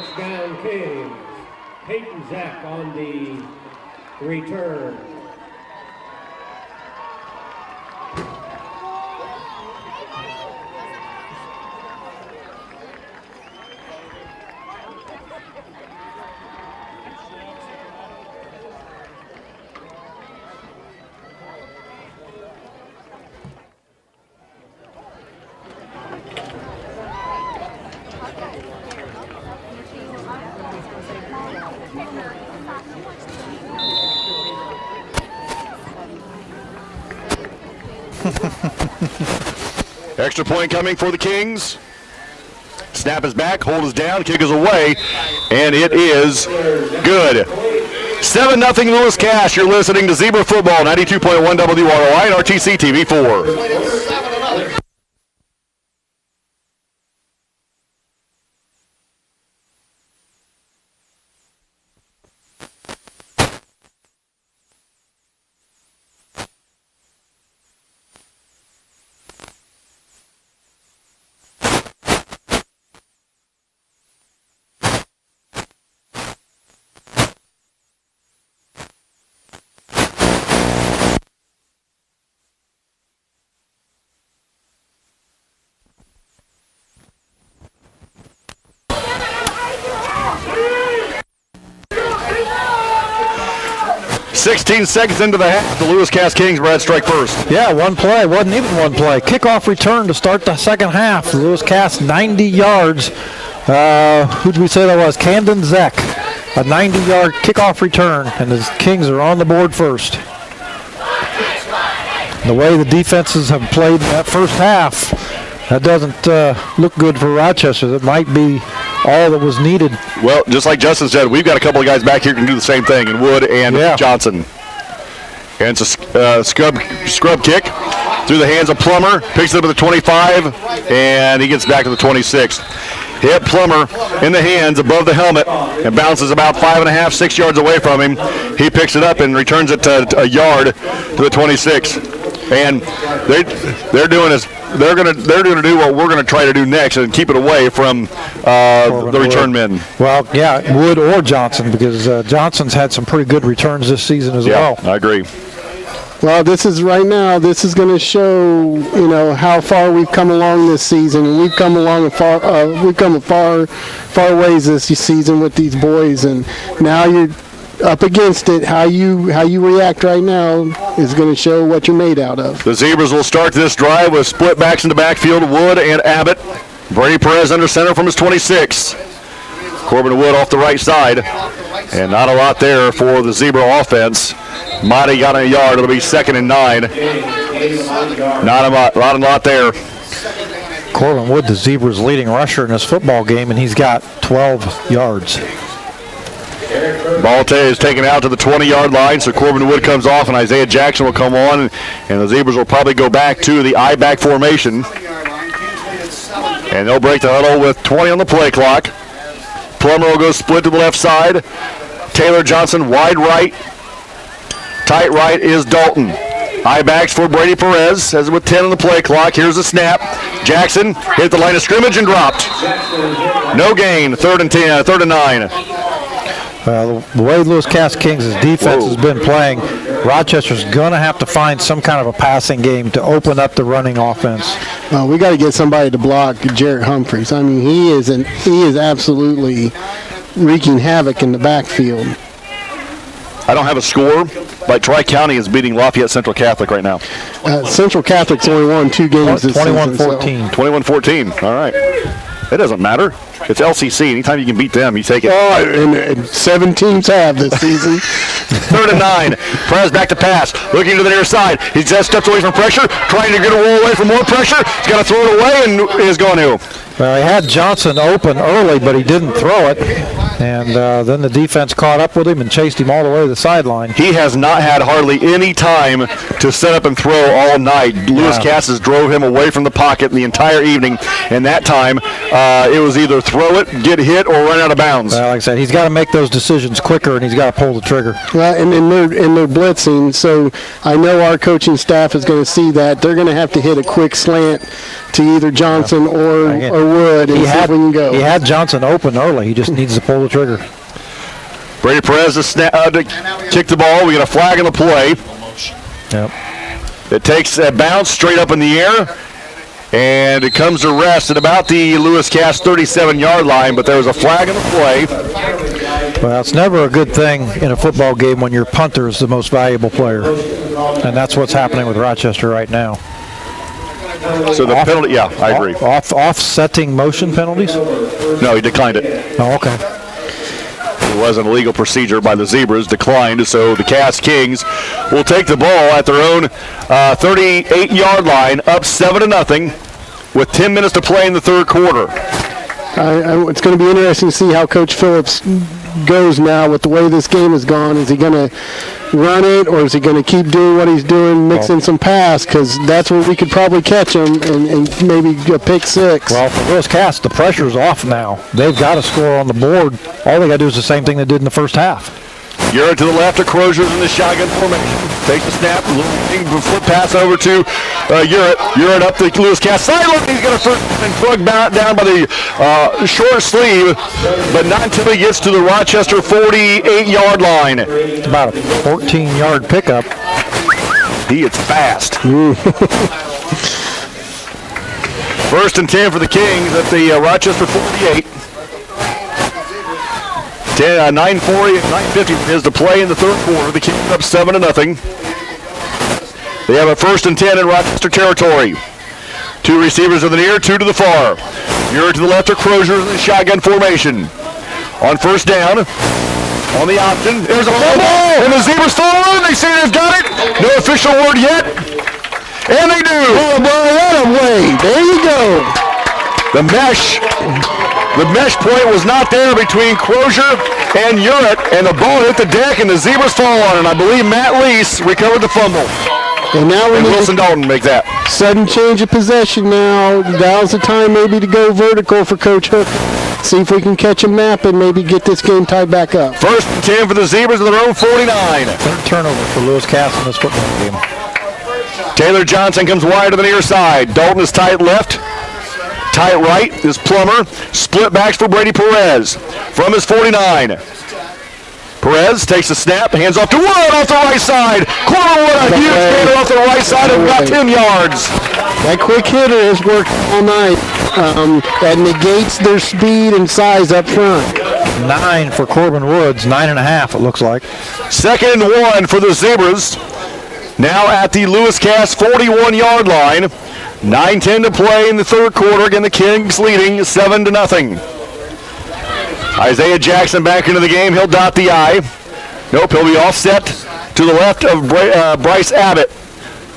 Touchdown Kings. Peyton Zack on the return. Extra point coming for the Kings. Snap is back, hold is down, kick is away, and it is good. 7-0 Lewis Cass. You're listening to Zebra Football, 92.1 WROI and RTC TV 4. "16 seconds into the half, the Lewis Cass Kings, Brad, strike first." Yeah, one play. Wasn't even one play. Kickoff return to start the second half. Lewis Cass 90 yards. Who did we say that was? Camden Zeck. A 90-yard kickoff return, and the Kings are on the board first. The way the defenses have played in that first half, that doesn't look good for Rochester. That might be all that was needed. Well, just like Justin said, we've got a couple of guys back here who can do the same thing, in Wood and Johnson. And it's a scrub kick through the hands of Plummer, picks it up at the 25, and he gets back to the 26. Hit Plummer in the hands above the helmet and bounces about 5.5, 6 yards away from him. He picks it up and returns it to a yard to the 26. And they're going to do what we're going to try to do next and keep it away from the return men. Well, yeah, Wood or Johnson, because Johnson's had some pretty good returns this season as well. I agree. Well, this is going to show, how far we've come along this season, and we've come a far ways this season with these boys, and now you're up against it. How you react right now is going to show what you're made out of. The Zebras will start this drive with split backs in the backfield, Wood and Abbott. Brady Perez under center from his 26. Corbin Wood off the right side, and not a lot there for the Zebra offense. Mighty got a yard. It'll be 2nd and 9. Not a lot there. Corbin Wood, the Zebras' leading rusher in this football game, and he's got 12 yards. Ball is taken out to the 20-yard line, so Corbin Wood comes off, and Isaiah Jackson will come on, and the Zebras will probably go back to the I-back formation. And they'll break the huddle with 20 on the play clock. Plummer will go split to the left side. Taylor Johnson wide right. Tight right is Dalton. I-backs for Brady Perez, as with 10 on the play clock. Here's the snap. Jackson hit the line of scrimmage and dropped. No gain. 3rd and 10, 3rd and 9. The way Lewis Cass Kings' defense has been playing, Rochester's going to have to find some kind of a passing game to open up the running offense. We got to get somebody to block Jarrett Humphreys. I mean, he is absolutely wreaking havoc in the backfield. I don't have a score, but Tri-County is beating Lafayette Central Catholic right now. Central Catholic's only won 2 games this season. 21-14. 21-14. All right. It doesn't matter. It's LCC. Anytime you can beat them, you take it. And 7 teams have this season. 3rd and 9. Perez back to pass. Looking to the near side. He just steps away from pressure, trying to get a roll away from more pressure. He's got to throw it away and is going to. Well, he had Johnson open early, but he didn't throw it. And then the defense caught up with him and chased him all the way to the sideline. He has not had hardly any time to set up and throw all night. Lewis Cassis drove him away from the pocket the entire evening, and that time it was either throw it, get hit, or run out of bounds. Well, like I said, he's got to make those decisions quicker, and he's got to pull the trigger. Well, and they're blitzing, so I know our coaching staff is going to see that. They're going to have to hit a quick slant to either Johnson or Wood, and see if we can go. He had Johnson open early. He just needs to pull the trigger. Brady Perez to kick the ball. We got a flag on the play. Yep. It takes a bounce straight up in the air, and it comes to rest at about the Lewis Cass 37-yard line, but there was a flag on the play. Well, it's never a good thing in a football game when your punter is the most valuable player, and that's what's happening with Rochester right now. So the penalty, yeah, I agree. Offsetting motion penalties? No, he declined it. Oh, okay. It was an illegal procedure by the Zebras, declined, so the Cass Kings will take the ball at their own 38-yard line, up 7-0, with 10 minutes to play in the third quarter. It's going to be interesting to see how Coach Phillips goes now with the way this game has gone. Is he going to run it, or is he going to keep doing what he's doing, mix in some pass? Because that's where we could probably catch him and maybe a pick six. Well, for Lewis Cass, the pressure's off now. They've got to score on the board. All they got to do is the same thing they did in the first half. You're to the left of Crozier's in the shotgun formation. Take the snap, flip pass over to Urett. Urett up the Lewis Cass sideline. He's got a first and plug down by the short sleeve, but not until he gets to the Rochester 48-yard line. It's about a 14-yard pickup. He is fast. First and 10 for the Kings at the Rochester 48. 9:50 is to play in the third quarter. The Kings up 7-0. They have a first and 10 in Rochester territory. Two receivers in the near, two to the far. You're to the left of Crozier in the shotgun formation. On first down, on the option, there's a ball, and the Zebras forward. They say they've got it. No official word yet, and they do. Oh, boy, what a way. There you go. The mesh point was not there between Crozier and Urett, and the ball hit the deck, and the Zebras fall on it. And I believe Matt Lease recovered the fumble. And now we Wilson Dalton make that. Sudden change of possession now. Now's the time maybe to go vertical for Coach Hook. See if we can catch him napping, maybe get this game tied back up. First and 10 for the Zebras at their own 49. Third turnover for Lewis Cass in this football game. Taylor Johnson comes wide to the near side. Dalton is tight left. Tight right is Plummer. Split backs for Brady Perez from his 49. Perez takes the snap, hands off to Wood off the right side. Corner Wood, a huge gainer off the right side of about 10 yards. That quick hitter has worked all night. That negates their speed and size up front. 9 for Corbin Woods, 9.5 it looks like. Second and 1 for the Zebras. Now at the Lewis Cass 41-yard line. 9:10 to play in the third quarter. Again, the Kings leading 7-0. Isaiah Jackson back into the game. He'll dot the I. Nope, he'll be offset to the left of Bryce Abbott.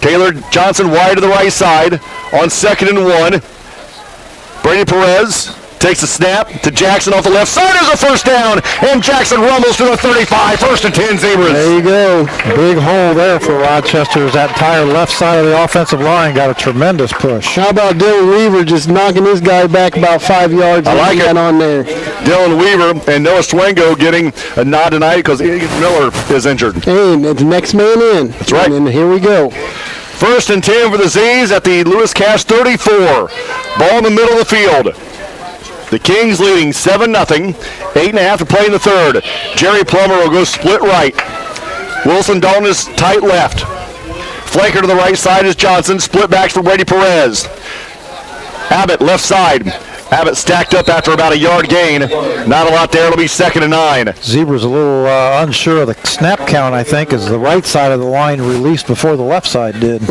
Taylor Johnson wide to the right side on 2nd and 1. Brady Perez takes the snap to Jackson off the left side. There's a first down, and Jackson rumbles to the 35. First and 10 Zebras. There you go. Big hole there for Rochester. That entire left side of the offensive line got a tremendous push. How about Dylan Weaver just knocking this guy back about 5 yards? I like it. On there. Dylan Weaver and Noah Swango getting a nod tonight because Ian Miller is injured. Hey, the next man in. That's right. And here we go. First and 10 for the Z's at the Lewis Cass 34. Ball in the middle of the field. The Kings leading 7-0. 8.5 to play in the third. Jerry Plummer will go split right. Wilson Dalton is tight left. Flanker to the right side is Johnson. Split backs for Brady Perez. Abbott left side. Abbott stacked up after about a yard gain. Not a lot there. It'll be 2nd and 9. Zebra's a little unsure of the snap count, I think, as the right side of the line released before the left side did.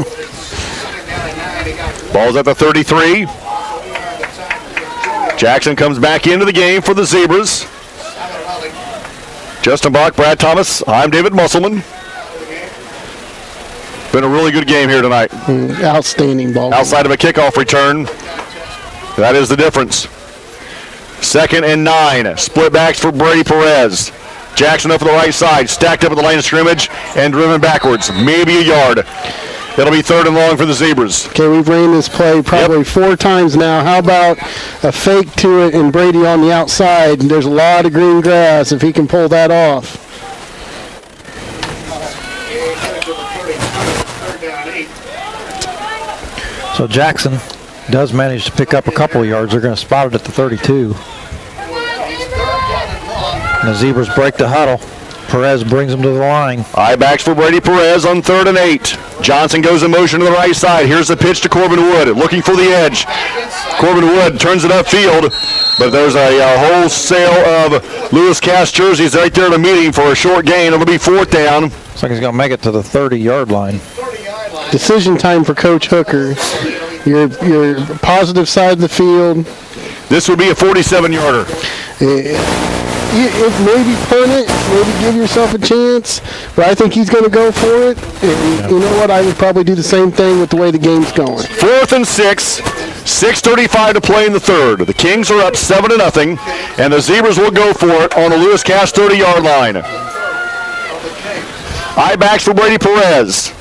Ball's at the 33. Jackson comes back into the game for the Zebras. Justin Bach, Brad Thomas, I'm David Musselman. Been a really good game here tonight. Outstanding ball. Outside of a kickoff return, that is the difference. 2nd and 9. Split backs for Brady Perez. Jackson up to the right side, stacked up at the line of scrimmage and driven backwards, maybe a yard. It'll be 3rd and long for the Zebras. Okay, we've ran this play probably 4 times now. How about a fake to it and Brady on the outside? There's a lot of green grass if he can pull that off. So Jackson does manage to pick up a couple of yards. They're going to spot it at the 32. And the Zebras break the huddle. Perez brings them to the line. Eye backs for Brady Perez on 3rd and 8. Johnson goes in motion to the right side. Here's the pitch to Corbin Wood, looking for the edge. Corbin Wood turns it upfield, but there's a wholesale of Lewis Cass jerseys right there in the meeting for a short gain. It'll be 4th down. Looks like he's going to make it to the 30-yard line. Decision time for Coach Hooker. Your positive side of the field. This would be a 47-yarder. Maybe punt it, maybe give yourself a chance, but I think he's going to go for it. And you know what? I would probably do the same thing with the way the game's going. 4th and 6, 6:35 to play in the 3rd. The Kings are up 7-0, and the Zebras will go for it on the Lewis Cass 30-yard line. Eye backs for Brady Perez.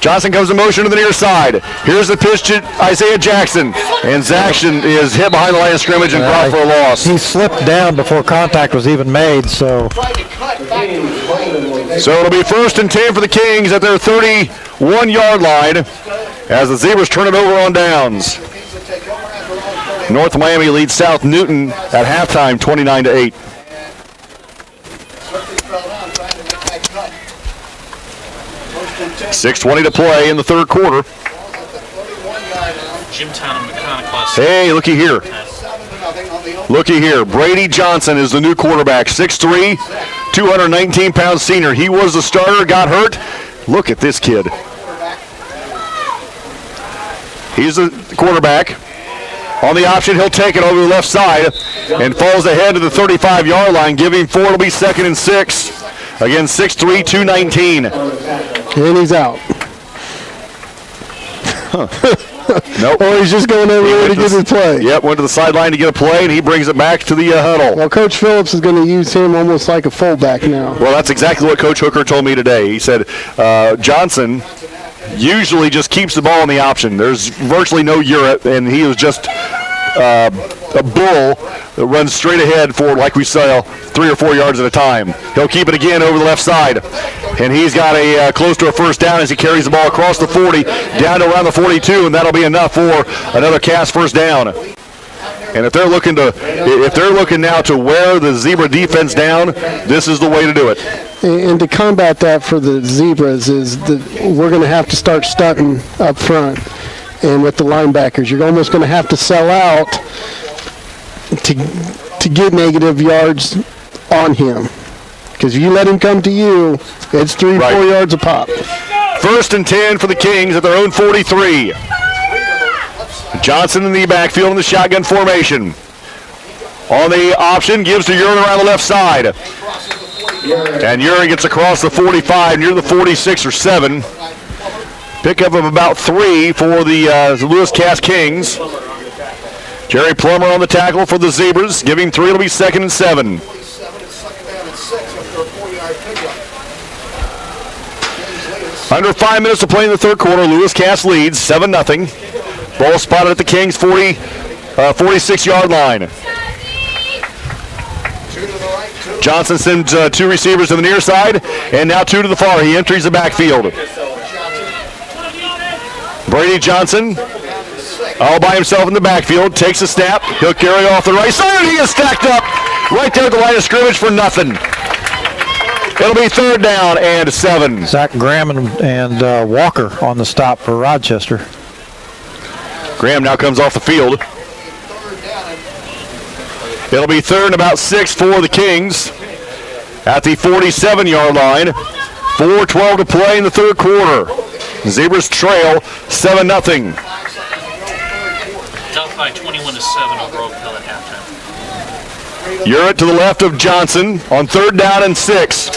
Johnson comes in motion to the near side. Here's the pitch to Isaiah Jackson. And Jackson is hit behind the line of scrimmage and brought for a loss. He slipped down before contact was even made, so it'll be 1st and 10 for the Kings at their 31-yard line as the Zebras turn it over on downs. North Miami leads South Newton at halftime 29-8. .6:20 to play in the 3rd quarter. Jimtown and McConaughey. Hey, looky here. Looky here. Brady Johnson is the new quarterback. 6'3", 219-pound senior. He was the starter, got hurt. Look at this kid. He's the quarterback. On the option, he'll take it over the left side and falls ahead to the 35-yard line, giving 4. It'll be 2nd and 6. Again, 6'3", 219. And he's out. Nope. Or he's just going over there to get his play. Yep, went to the sideline to get a play, and he brings it back to the huddle. Well, Coach Phillips is going to use him almost like a fullback now. Well, that's exactly what Coach Hooker told me today. He said Johnson usually just keeps the ball in the option. There's virtually no Europe, and he was just a bull that runs straight ahead for, like we saw, 3 or 4 yards at a time. He'll keep it again over the left side. And he's got a close to a 1st down as he carries the ball across the 40, down to around the 42, and that'll be enough for another Cass 1st down. And if they're looking now to wear the Zebra defense down, this is the way to do it. And to combat that for the Zebras is that we're going to have to start stunting up front. And with the linebackers, you're almost going to have to sell out to get negative yards on him. Because if you let him come to you, it's 3 or 4 yards a pop. 1st and 10 for the Kings at their own 43. Johnson in the backfield in the shotgun formation. On the option, gives to Urine around the left side. And Urine gets across the 45, near the 46 or 7. Pickup of about 3 for the Lewis Cass Kings. Jerry Plummer on the tackle for the Zebras. Giving 3, it'll be 2nd and 7. Under 5 minutes to play in the 3rd quarter. Lewis Cass leads 7-0. Ball spotted at the Kings 46-yard line. Johnson sends 2 receivers to the near side, and now 2 to the far. He enters the backfield. Brady Johnson, all by himself in the backfield, takes a snap. He'll carry off the right side, and he is stacked up right there at the line of scrimmage for nothing. It'll be 3rd down and 7. Zach Graham and Walker on the stop for Rochester. Graham now comes off the field. It'll be 3rd and about 6 for the Kings at the 47-yard line. 4:12 to play in the 3rd quarter. Zebras trail 7-0. Down by 21-7 over Oakville at halftime. Urine to the left of Johnson on 3rd down and 6.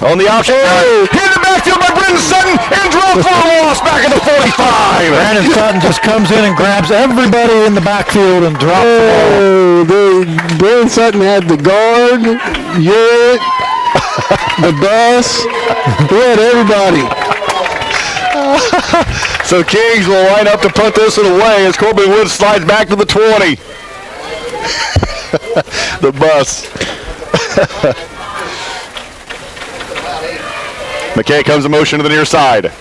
On the option. Hit the backfield by Brendan Sutton and dropped for a loss back at the 45. Brandon Sutton just comes in and grabs everybody in the backfield and drops the ball. Brendan Sutton had the guard, Uric, the bus. He had everybody. So Kings will line up to punt this one away as Corbin Woods slides back to the 20. The bus. McKay comes in motion to the near side.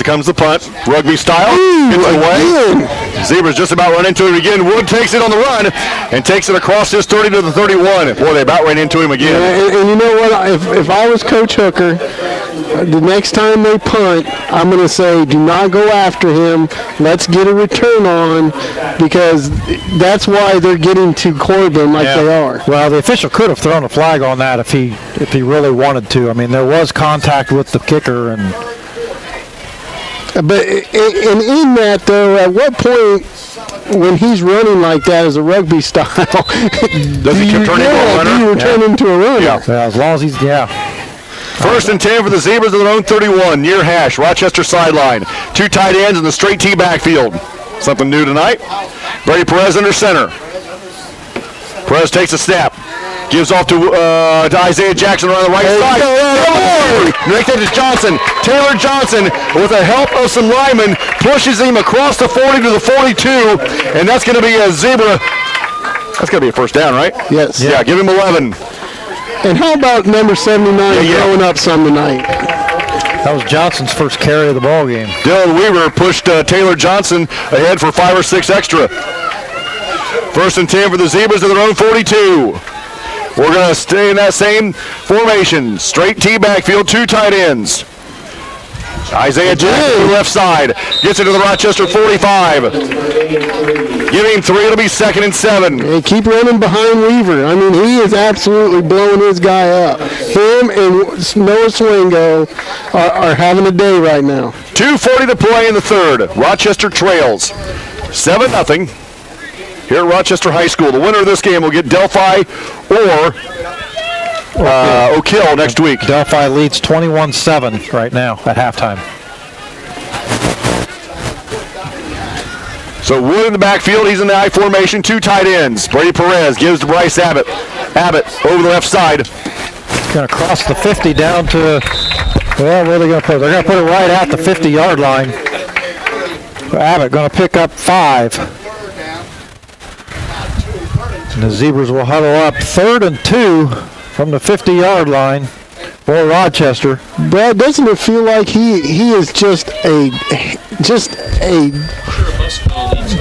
Comes the punt. Rugby style. Gets it away. Zebras just about run into him again. Wood takes it on the run and takes it across his 30 to the 31. Boy, they about ran into him again. Yeah, and you know what? If I was Coach Hooker, the next time they punt, I'm going to say, do not go after him. Let's get a return on, because that's why they're getting to Corbin like they are. Well, the official could have thrown a flag on that if he really wanted to. I mean, there was contact with the kicker, and but in that though, at what point when he's running like that as a rugby style, does he turn into a runner? Do you turn into a runner? Yeah, as long as he's First and 10 for the Zebras at their own 31, near hash, Rochester sideline. 2 tight ends in the straight T backfield. Something new tonight. Brady Perez under center. Perez takes a snap. Gives off to Isaiah Jackson around the right side. Next to Johnson. Taylor Johnson, with the help of some linemen, pushes him across the 40 to the 42, and that's going to be a Zebra. That's going to be a first down, right? Yes. Yeah, give him 11. And how about number 79 growing up some tonight? That was Johnson's first carry of the ball game. Dylan Weaver pushed Taylor Johnson ahead for 5 or 6 extra. First and 10 for the Zebras at their own 42. We're going to stay in that same formation. Straight T backfield, 2 tight ends. Isaiah Jackson to the left side. Gets it to the Rochester 45. Give him 3. It'll be 2nd and 7. Hey, keep running behind Weaver. I mean, he is absolutely blowing his guy up. Him and Noah Swingo are having a day right now. 2:40 to play in the third. Rochester trails 7-0 here at Rochester High School. The winner of this game will get Delphi or Oak Hill next week. Delphi leads 21-7 right now at halftime. So Wood in the backfield, he's in the I formation, 2 tight ends. Brady Perez gives to Bryce Abbott. Abbott over the left side. He's going to cross the 50 down to, well, where are they going to put it? They're going to put it right at the 50-yard line. Abbott going to pick up 5. And the Zebras will huddle up 3rd and 2 from the 50-yard line for Rochester. Brad, doesn't it feel like he is just a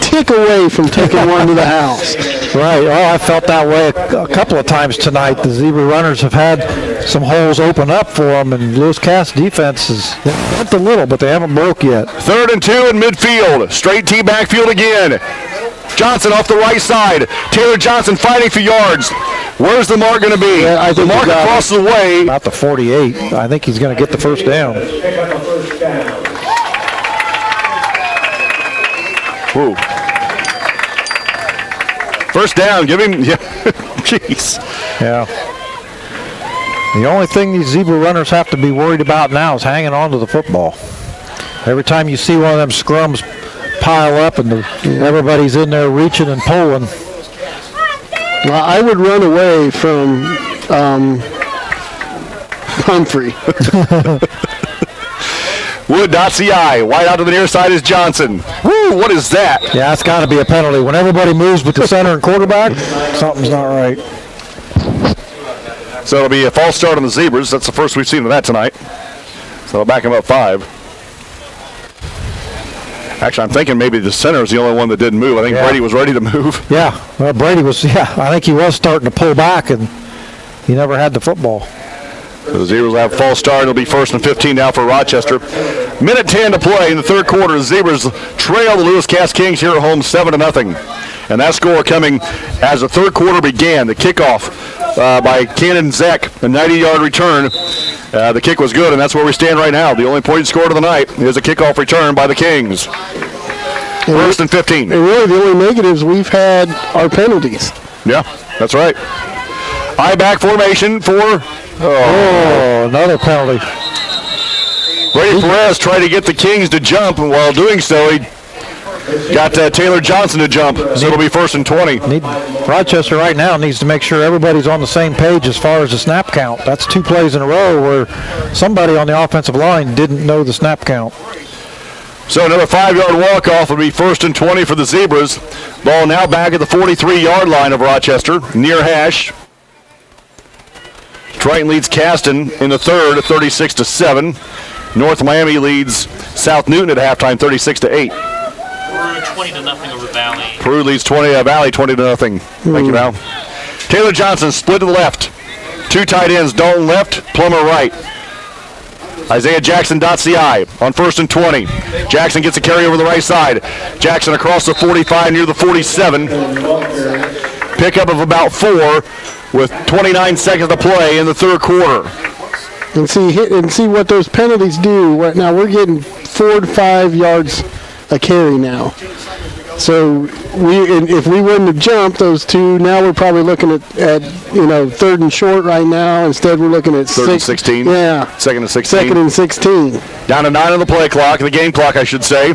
tick away from taking one to the house? Right. Oh, I felt that way a couple of times tonight. The Zebra runners have had some holes open up for them, and Lewis Cass' defense is went a little, but they haven't broke yet. 3rd and 2 in midfield. Straight T backfield again. Johnson off the right side. Taylor Johnson fighting for yards. Where's the mark going to be? Yeah, I think the mark across the way. About the 48. I think he's going to get the first down. Whoa. First down. Give him. Yeah. Jeez. Yeah. The only thing these Zebra runners have to be worried about now is hanging on to the football. Every time you see one of them scrums pile up and everybody's in there reaching and pulling. Well, I would run away from Humphrey. Wood.ci. Wide out to the near side is Johnson. Woo, what is that? Yeah, that's got to be a penalty. When everybody moves with the center and quarterback, something's not right. So it'll be a false start on the Zebras. That's the first we've seen of that tonight. So they'll back him up 5. Actually, I'm thinking maybe the center is the only one that didn't move. I think Brady was ready to move. Yeah, well, Brady was, I think he was starting to pull back, and he never had the football. So the Zebras will have a false start. It'll be 1st and 15 now for Rochester. Minute 10 to play in the third quarter. The Zebras trail the Lewis Cass Kings here at home 7-0. And that score coming as the third quarter began. The kickoff by Cannon Zek, a 90-yard return. The kick was good, and that's where we stand right now. The only point scored of the night is a kickoff return by the Kings. 1st and 15. And really, the only negatives we've had are penalties. Yeah, that's right. I back formation for... Oh, another penalty. Brady Perez tried to get the Kings to jump, and while doing so, he got Taylor Johnson to jump, so it'll be 1st and 20. Rochester right now needs to make sure everybody's on the same page as far as the snap count. That's 2 plays in a row where somebody on the offensive line didn't know the snap count. So another 5-yard walk-off will be 1st and 20 for the Zebras. Ball now back at the 43-yard line of Rochester, near hash. Triton leads Caston in the third at 36-7. North Miami leads South Newton at halftime, 36-8. Peru 20-0 over Valley. Peru leads Valley 20-0. Thank you, Val. Taylor Johnson split to the left. 2 tight ends, Dalton left, Plummer right. Isaiah Jackson dots the I on 1st and 20. Jackson gets a carry over the right side. Jackson across the 45 near the 47. Pickup of about 4 with 29 seconds to play in the third quarter. And see what those penalties do. Now we're getting 4 to 5 yards a carry now. So if we wouldn't have jumped those 2, now we're probably looking at 3rd and short right now. Instead, we're looking at 3rd and 16. Yeah, 2nd and 16. 2nd and 16. Down to 9 on the play clock, the game clock, I should say.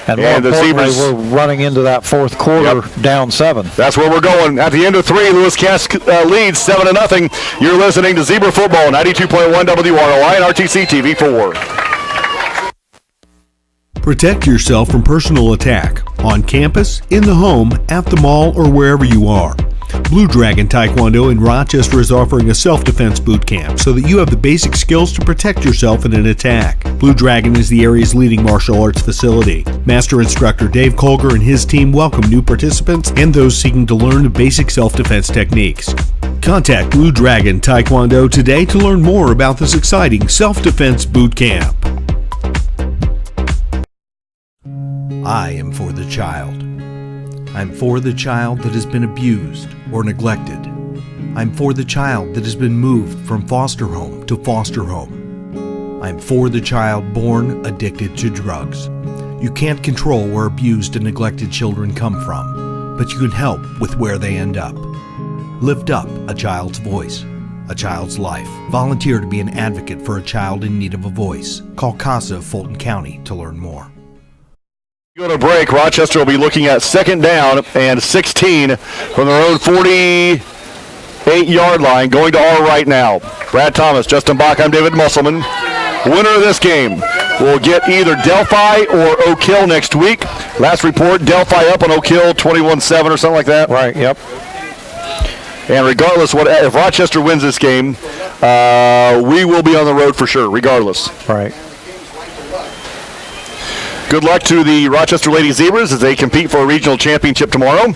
And the Zebras, we're running into that 4th quarter down 7. That's where we're going. At the end of 3, Lewis Cass leads 7-0. You're listening to Zebra Football, 92.1 WROI and RTC TV 4. Protect yourself from personal attack on campus, in the home, at the mall, or wherever you are. Blue Dragon Taekwondo in Rochester is offering a self-defense boot camp so that you have the basic skills to protect yourself in an attack. Blue Dragon is the area's leading martial arts facility. Master instructor Dave Colger and his team welcome new participants and those seeking to learn the basic self-defense techniques. Contact Blue Dragon Taekwondo today to learn more about this exciting self-defense boot camp. I am for the child. I'm for the child that has been abused or neglected. I'm for the child that has been moved from foster home to foster home. I'm for the child born addicted to drugs. You can't control where abused and neglected children come from, but you can help with where they end up. Lift up a child's voice, a child's life. Volunteer to be an advocate for a child in need of a voice. Call CASA of Fulton County to learn more. Go to break. Rochester will be looking at 2nd down and 16 from their own 48-yard line, going to our right now. Brad Thomas, Justin Bach, I'm David Musselman. Winner of this game will get either Delphi or Oak Hill next week. Last report, Delphi up on Oak Hill 21-7 or something like that. Right, yep. And regardless, if Rochester wins this game, we will be on the road for sure, regardless. Right. Good luck to the Rochester Lady Zebras as they compete for a regional championship tomorrow.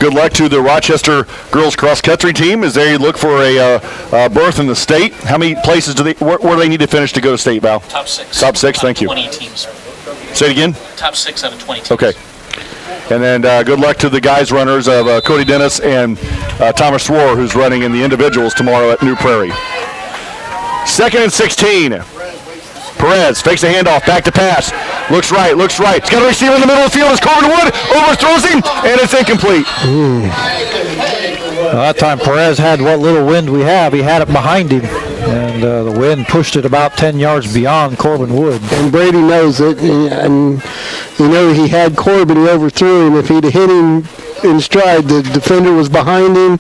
Good luck to the Rochester girls cross country team as they look for a berth in the state. How many places where do they need to finish to go to state, Val? Top 6. Top 6, thank you. 20 teams. Say it again? Top 6 out of 20 teams. Okay. And then good luck to the guys runners of Cody Dennis and Thomas Swore, who's running in the individuals tomorrow at New Prairie. 2nd and 16. Perez fakes a handoff, back to pass. Looks right. He's got a receiver in the middle of the field. It's Corbin Wood, overthrows him, and it's incomplete. Well, that time Perez had what little wind we have. He had it behind him, and the wind pushed it about 10 yards beyond Corbin Wood. And Brady knows it, and he had Corbin, he overthrew him. If he'd have hit him in stride, the defender was behind him.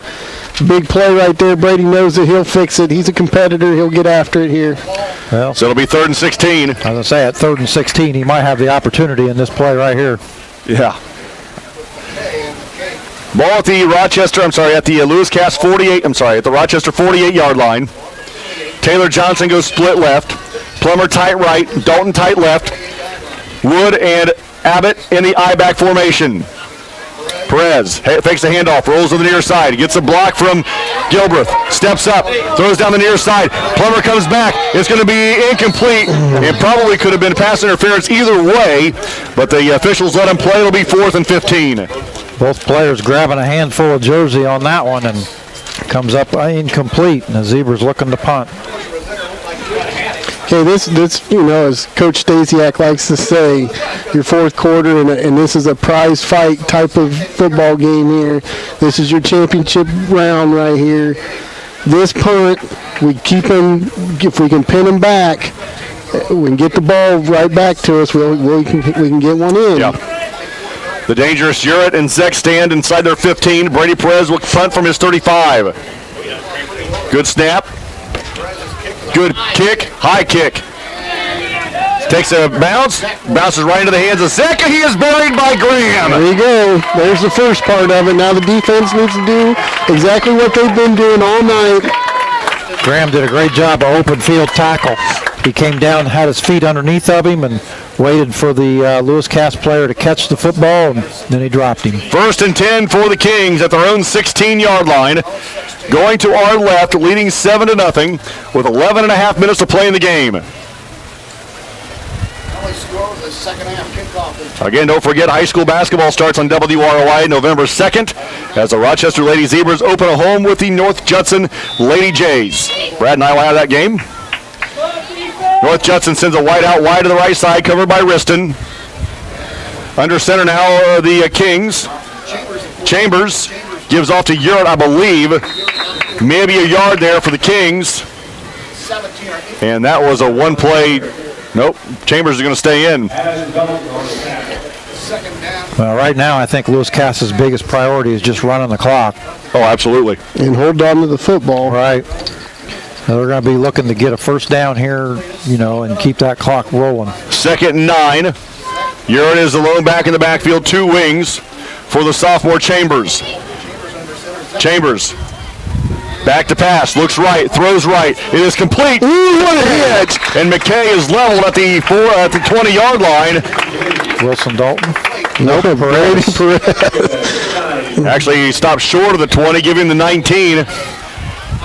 Big play right there. Brady knows that he'll fix it. He's a competitor. He'll get after it here. Well, so it'll be 3rd and 16. I was going to say, at 3rd and 16, he might have the opportunity in this play right here. Yeah. Ball at the Lewis Cass 48, at the Rochester 48-yard line. Taylor Johnson goes split left. Plummer tight right. Dalton tight left. Wood and Abbott in the I-back formation. Perez fakes a handoff, rolls to the near side, gets a block from Gilbreth, steps up, throws down the near side. Plummer comes back. It's going to be incomplete. It probably could have been pass interference either way, but the officials let him play. It'll be 4th and 15. Both players grabbing a handful of jersey on that one, and comes up incomplete, and the Zebras looking to punt. Okay, this as Coach Stasiak likes to say, your 4th quarter, and this is a prize fight type of football game here. This is your championship round right here. This punt, we keep him, if we can pin him back, we can get the ball right back to us. We can get one in. Yeah. The dangerous Urett and Zek stand inside their 15. Brady Perez will punt from his 35. Good snap. Good kick. High kick. Takes a bounce. Bounces right into the hands of Zek, and he is buried by Graham. There you go. There's the first part of it. Now the defense needs to do exactly what they've been doing all night. Graham did a great job of open field tackle. He came down, had his feet underneath of him, and waited for the Lewis Cass player to catch the football, and then he dropped him. 1st and 10 for the Kings at their own 16-yard line. Going to our left, leading 7-0 with 11 and a half minutes to play in the game. Again, don't forget, high school basketball starts on WROI November 2nd as the Rochester Lady Zebras open a home with the North Judson Lady Jays. Brad and I will have that game. North Judson sends a wide out wide to the right side, covered by Riston. Under center now the Kings. Chambers gives off to Urett, I believe. Maybe a yard there for the Kings. And that was a one-play. Nope, Chambers is going to stay in. Well, right now I think Lewis Cass's biggest priority is just running the clock. Oh, absolutely. And hold on to the football. Right. They're going to be looking to get a first down here, and keep that clock rolling. 2nd and 9. Urett is alone back in the backfield, 2 wings for the sophomore Chambers. Chambers. Back to pass, looks right, throws right. It is complete. Ooh, what a hit! And McKay is leveled at the 20-yard line. Wilson Dalton. Nope, Brady Perez. Actually, he stopped short of the 20, giving the 19.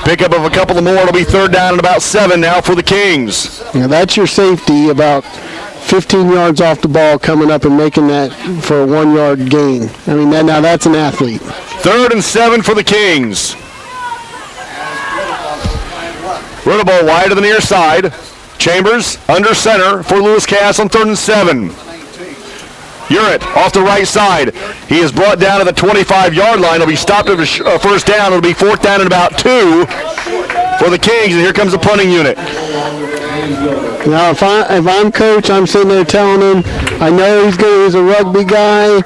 Pickup of a couple of more. It'll be 3rd down and about 7 now for the Kings. Now that's your safety, about 15 yards off the ball, coming up and making that for a 1-yard gain. I mean, now that's an athlete. 3rd and 7 for the Kings. Run a ball wide to the near side. Chambers under center for Lewis Cass on 3rd and 7. Urett off the right side. He is brought down to the 25-yard line. He'll be stopped at a first down. It'll be 4th down and about 2 for the Kings. And here comes the punting unit. Now, if I'm coach, I'm sitting there telling him, I know he's a rugby guy.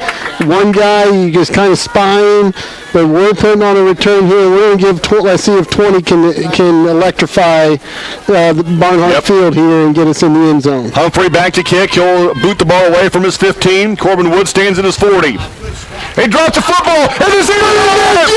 One guy, you just kind of spy him. But we're putting on a return here. We're going to give, let's see if 20 can electrify the Barnhart Field here and get us in the end zone. Humphrey back to kick. He'll boot the ball away from his 15. Corbin Wood stands at his 40. He drops the football, and the Zebras have it!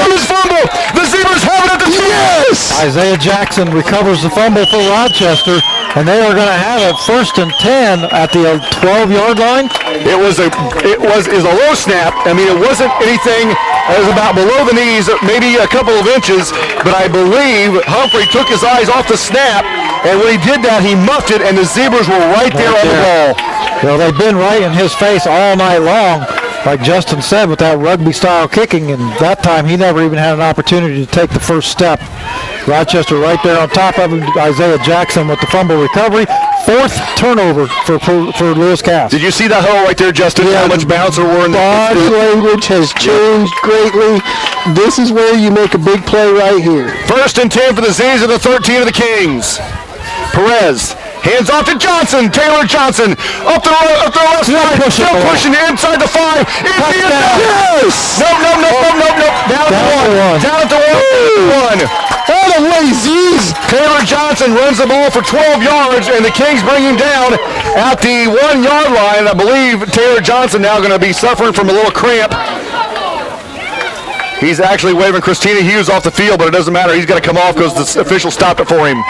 From his fumble. The Zebras have it at the 10. Yes! Isaiah Jackson recovers the fumble for Rochester, and they are going to have it 1st and 10 at the 12-yard line. It was a low snap. I mean, it wasn't anything. It was about below the knees, maybe a couple of inches. But I believe Humphrey took his eyes off the snap, and when he did that, he muffed it, and the Zebras were right there on the ball. Well, they've been right in his face all night long, like Justin said, with that rugby-style kicking, and that time he never even had an opportunity to take the first step. Rochester right there on top of him. Isaiah Jackson with the fumble recovery. 4th turnover for Lewis Cass. Did you see that hole right there, Justin? Yeah, how much bounce there were in the body language has changed greatly. This is where you make a big play right here. 1st and 10 for the Z's of the 13 of the Kings. Perez hands off to Johnson. Taylor Johnson up the left side. Still pushing inside the 5. Yes! No. Down at the 1. Out of lazies. Taylor Johnson runs the ball for 12 yards, and the Kings bring him down at the 1-yard line. I believe Taylor Johnson now going to be suffering from a little cramp. He's actually waving Christina Hughes off the field, but it doesn't matter. He's got to come off because the official stopped it for him.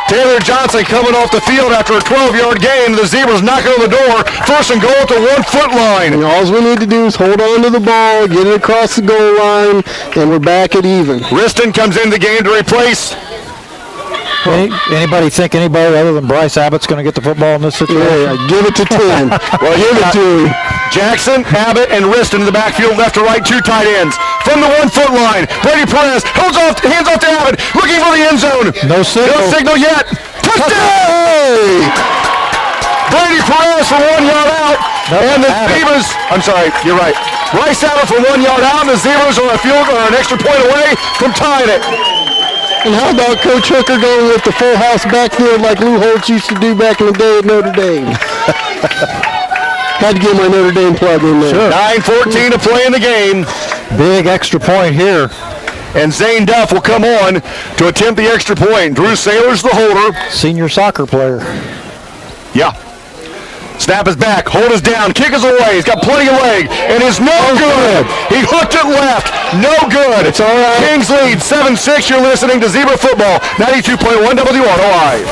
Taylor Johnson coming off the field after a 12-yard gain. The Zebras knocking on the door. 1st and goal at the 1-foot line. And all we need to do is hold on to the ball, get it across the goal line, and we're back at even. Riston comes in the game to replace. Anybody think anybody other than Bryce Abbott's going to get the football in this situation? Yeah, give it to 10. Well, give it to him. Jackson, Abbott, and Riston in the backfield, left to right, 2 tight ends. From the 1-foot line, Brady Perez hands off to Abbott, looking for the end zone. No signal. No signal yet. Touchdown! Brady Perez for 1 yard out. And the Zebras, I'm sorry, you're right. Bryce Abbott for 1 yard out, and the Zebras are an extra point away from tying it. And how about Coach Hooker going with the full house backfield like Lou Holtz used to do back in the day at Notre Dame? Had to get my Notre Dame plug in there. Sure. 9:14 to play in the game. Big extra point here. And Zane Duff will come on to attempt the extra point. Drew Saylor's the holder. Senior soccer player. Yeah. Snap is back. Hold is down. Kick is away. He's got plenty of leg. And it's no good. He hooked it left. No good. It's all right. Kings lead 7-6. You're listening to Zebra Football, 92.1 WROI.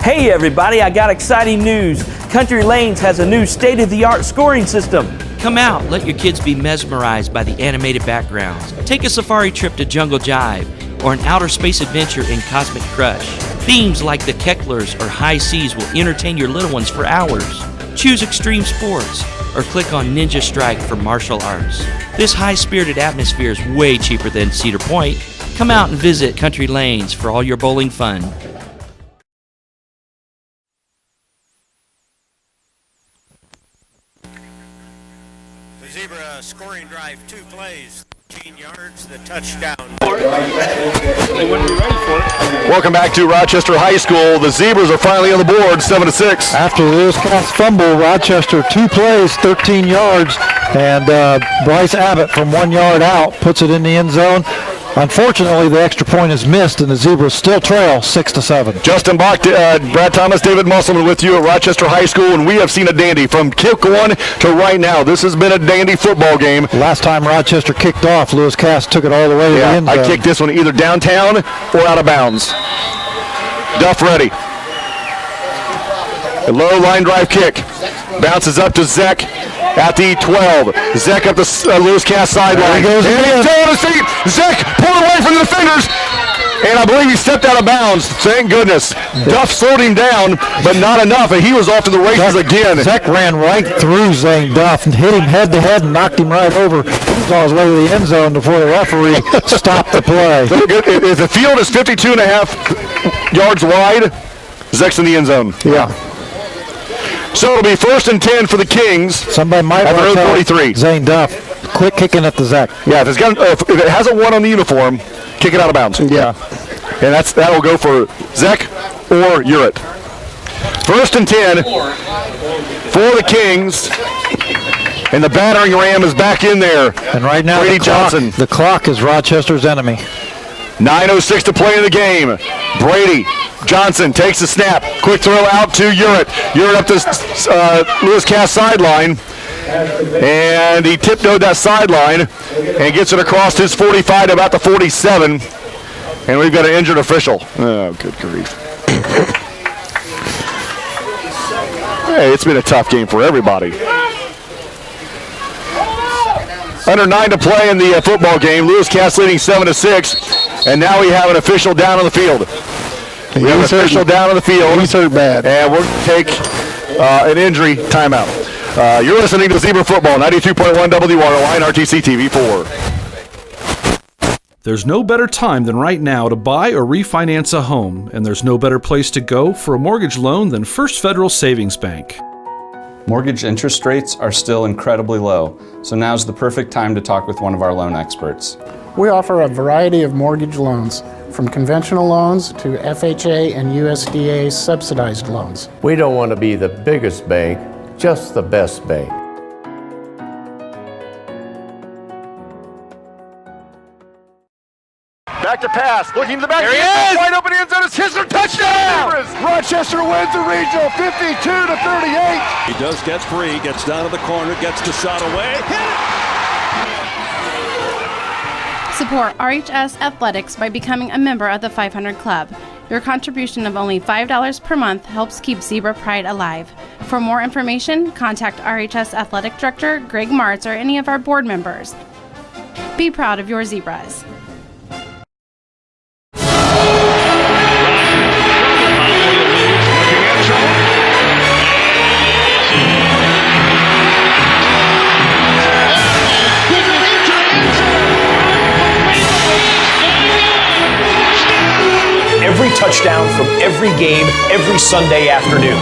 Hey everybody, I got exciting news. Country Lanes has a new state-of-the-art scoring system. Come out, let your kids be mesmerized by the animated backgrounds. Take a safari trip to Jungle Jive or an outer space adventure in Cosmic Crush. Themes like the Kecklers or High Seas will entertain your little ones for hours. Choose extreme sports or click on Ninja Strike for martial arts. This high-spirited atmosphere is way cheaper than Cedar Point. Come out and visit Country Lanes for all your bowling fun. Zebra scoring drive, 2 plays, 15 yards, the touchdown. Welcome back to Rochester High School. The Zebras are finally on the board, 7-6. After the Lewis Cass fumble, Rochester 2 plays, 13 yards, and Bryce Abbott from 1 yard out puts it in the end zone. Unfortunately, the extra point is missed, and the Zebras still trail 6-7. Justin Bach, Brad Thomas, David Musselman with you at Rochester High School, and we have seen a dandy from kick one to right now. This has been a dandy football game. Last time Rochester kicked off, Lewis Cass took it all the way to the end zone. I kicked this one either downtown or out of bounds. Duff ready. A low line drive kick. Bounces up to Zek at the 12. Zek up the Lewis Cass sideline. There he goes and he's still on his feet. Zek pulled away from the defenders. And I believe he stepped out of bounds. Thank goodness. Duff slowed him down, but not enough. And he was off to the races again. Zek ran right through Zane Duff and hit him head to head and knocked him right over. He was on his way to the end zone before the referee stopped the play. If the field is 52.5 yards wide, Zek's in the end zone. Yeah. So it'll be 1st and 10 for the Kings. Somebody might at want to the tell 43. Zane Duff, quick kicking at the Zek. Yeah, if it hasn't one on the uniform, kick it out of bounds. Yeah. And that'll go for Zek or Urett. 1st and 10 for the Kings. And the battering ram is back in there. And right now the clock is Rochester's enemy. 9:06 to play in the game. Brady Johnson takes the snap. Quick throw out to Urett. Urett up the Lewis Cass sideline. And he tiptoed that sideline and gets it across his 45 to about the 47. And we've got an injured official. Oh, good grief. Hey, it's been a tough game for everybody. Under 9 to play in the football game. Lewis Cass leading 7-6. And now we have an official down on the field. We have an official down on the field. He's hurt bad. And we're going to take an injury timeout. You're listening to Zebra Football, 92.1 WROI and RTC TV4. There's no better time than right now to buy or refinance a home, and there's no better place to go for a mortgage loan than First Federal Savings Bank. Mortgage interest rates are still incredibly low, so now's the perfect time to talk with one of our loan experts. We offer a variety of mortgage loans, from conventional loans to FHA and USDA subsidized loans. We don't want to be the biggest bank, just the best bank. Back to pass, looking to the back. There he is! Wide open end zone. It's his touchdown! Rochester wins the regional 52-38. He does get free, gets down to the corner, gets the shot away. Hit it! Support RHS Athletics by becoming a member of the 500 Club. Your contribution of only $5 per month helps keep Zebra Pride alive. For more information, contact RHS Athletic Director Greg Martz or any of our board members. Be proud of your Zebras. Every touchdown from every game, every Sunday afternoon.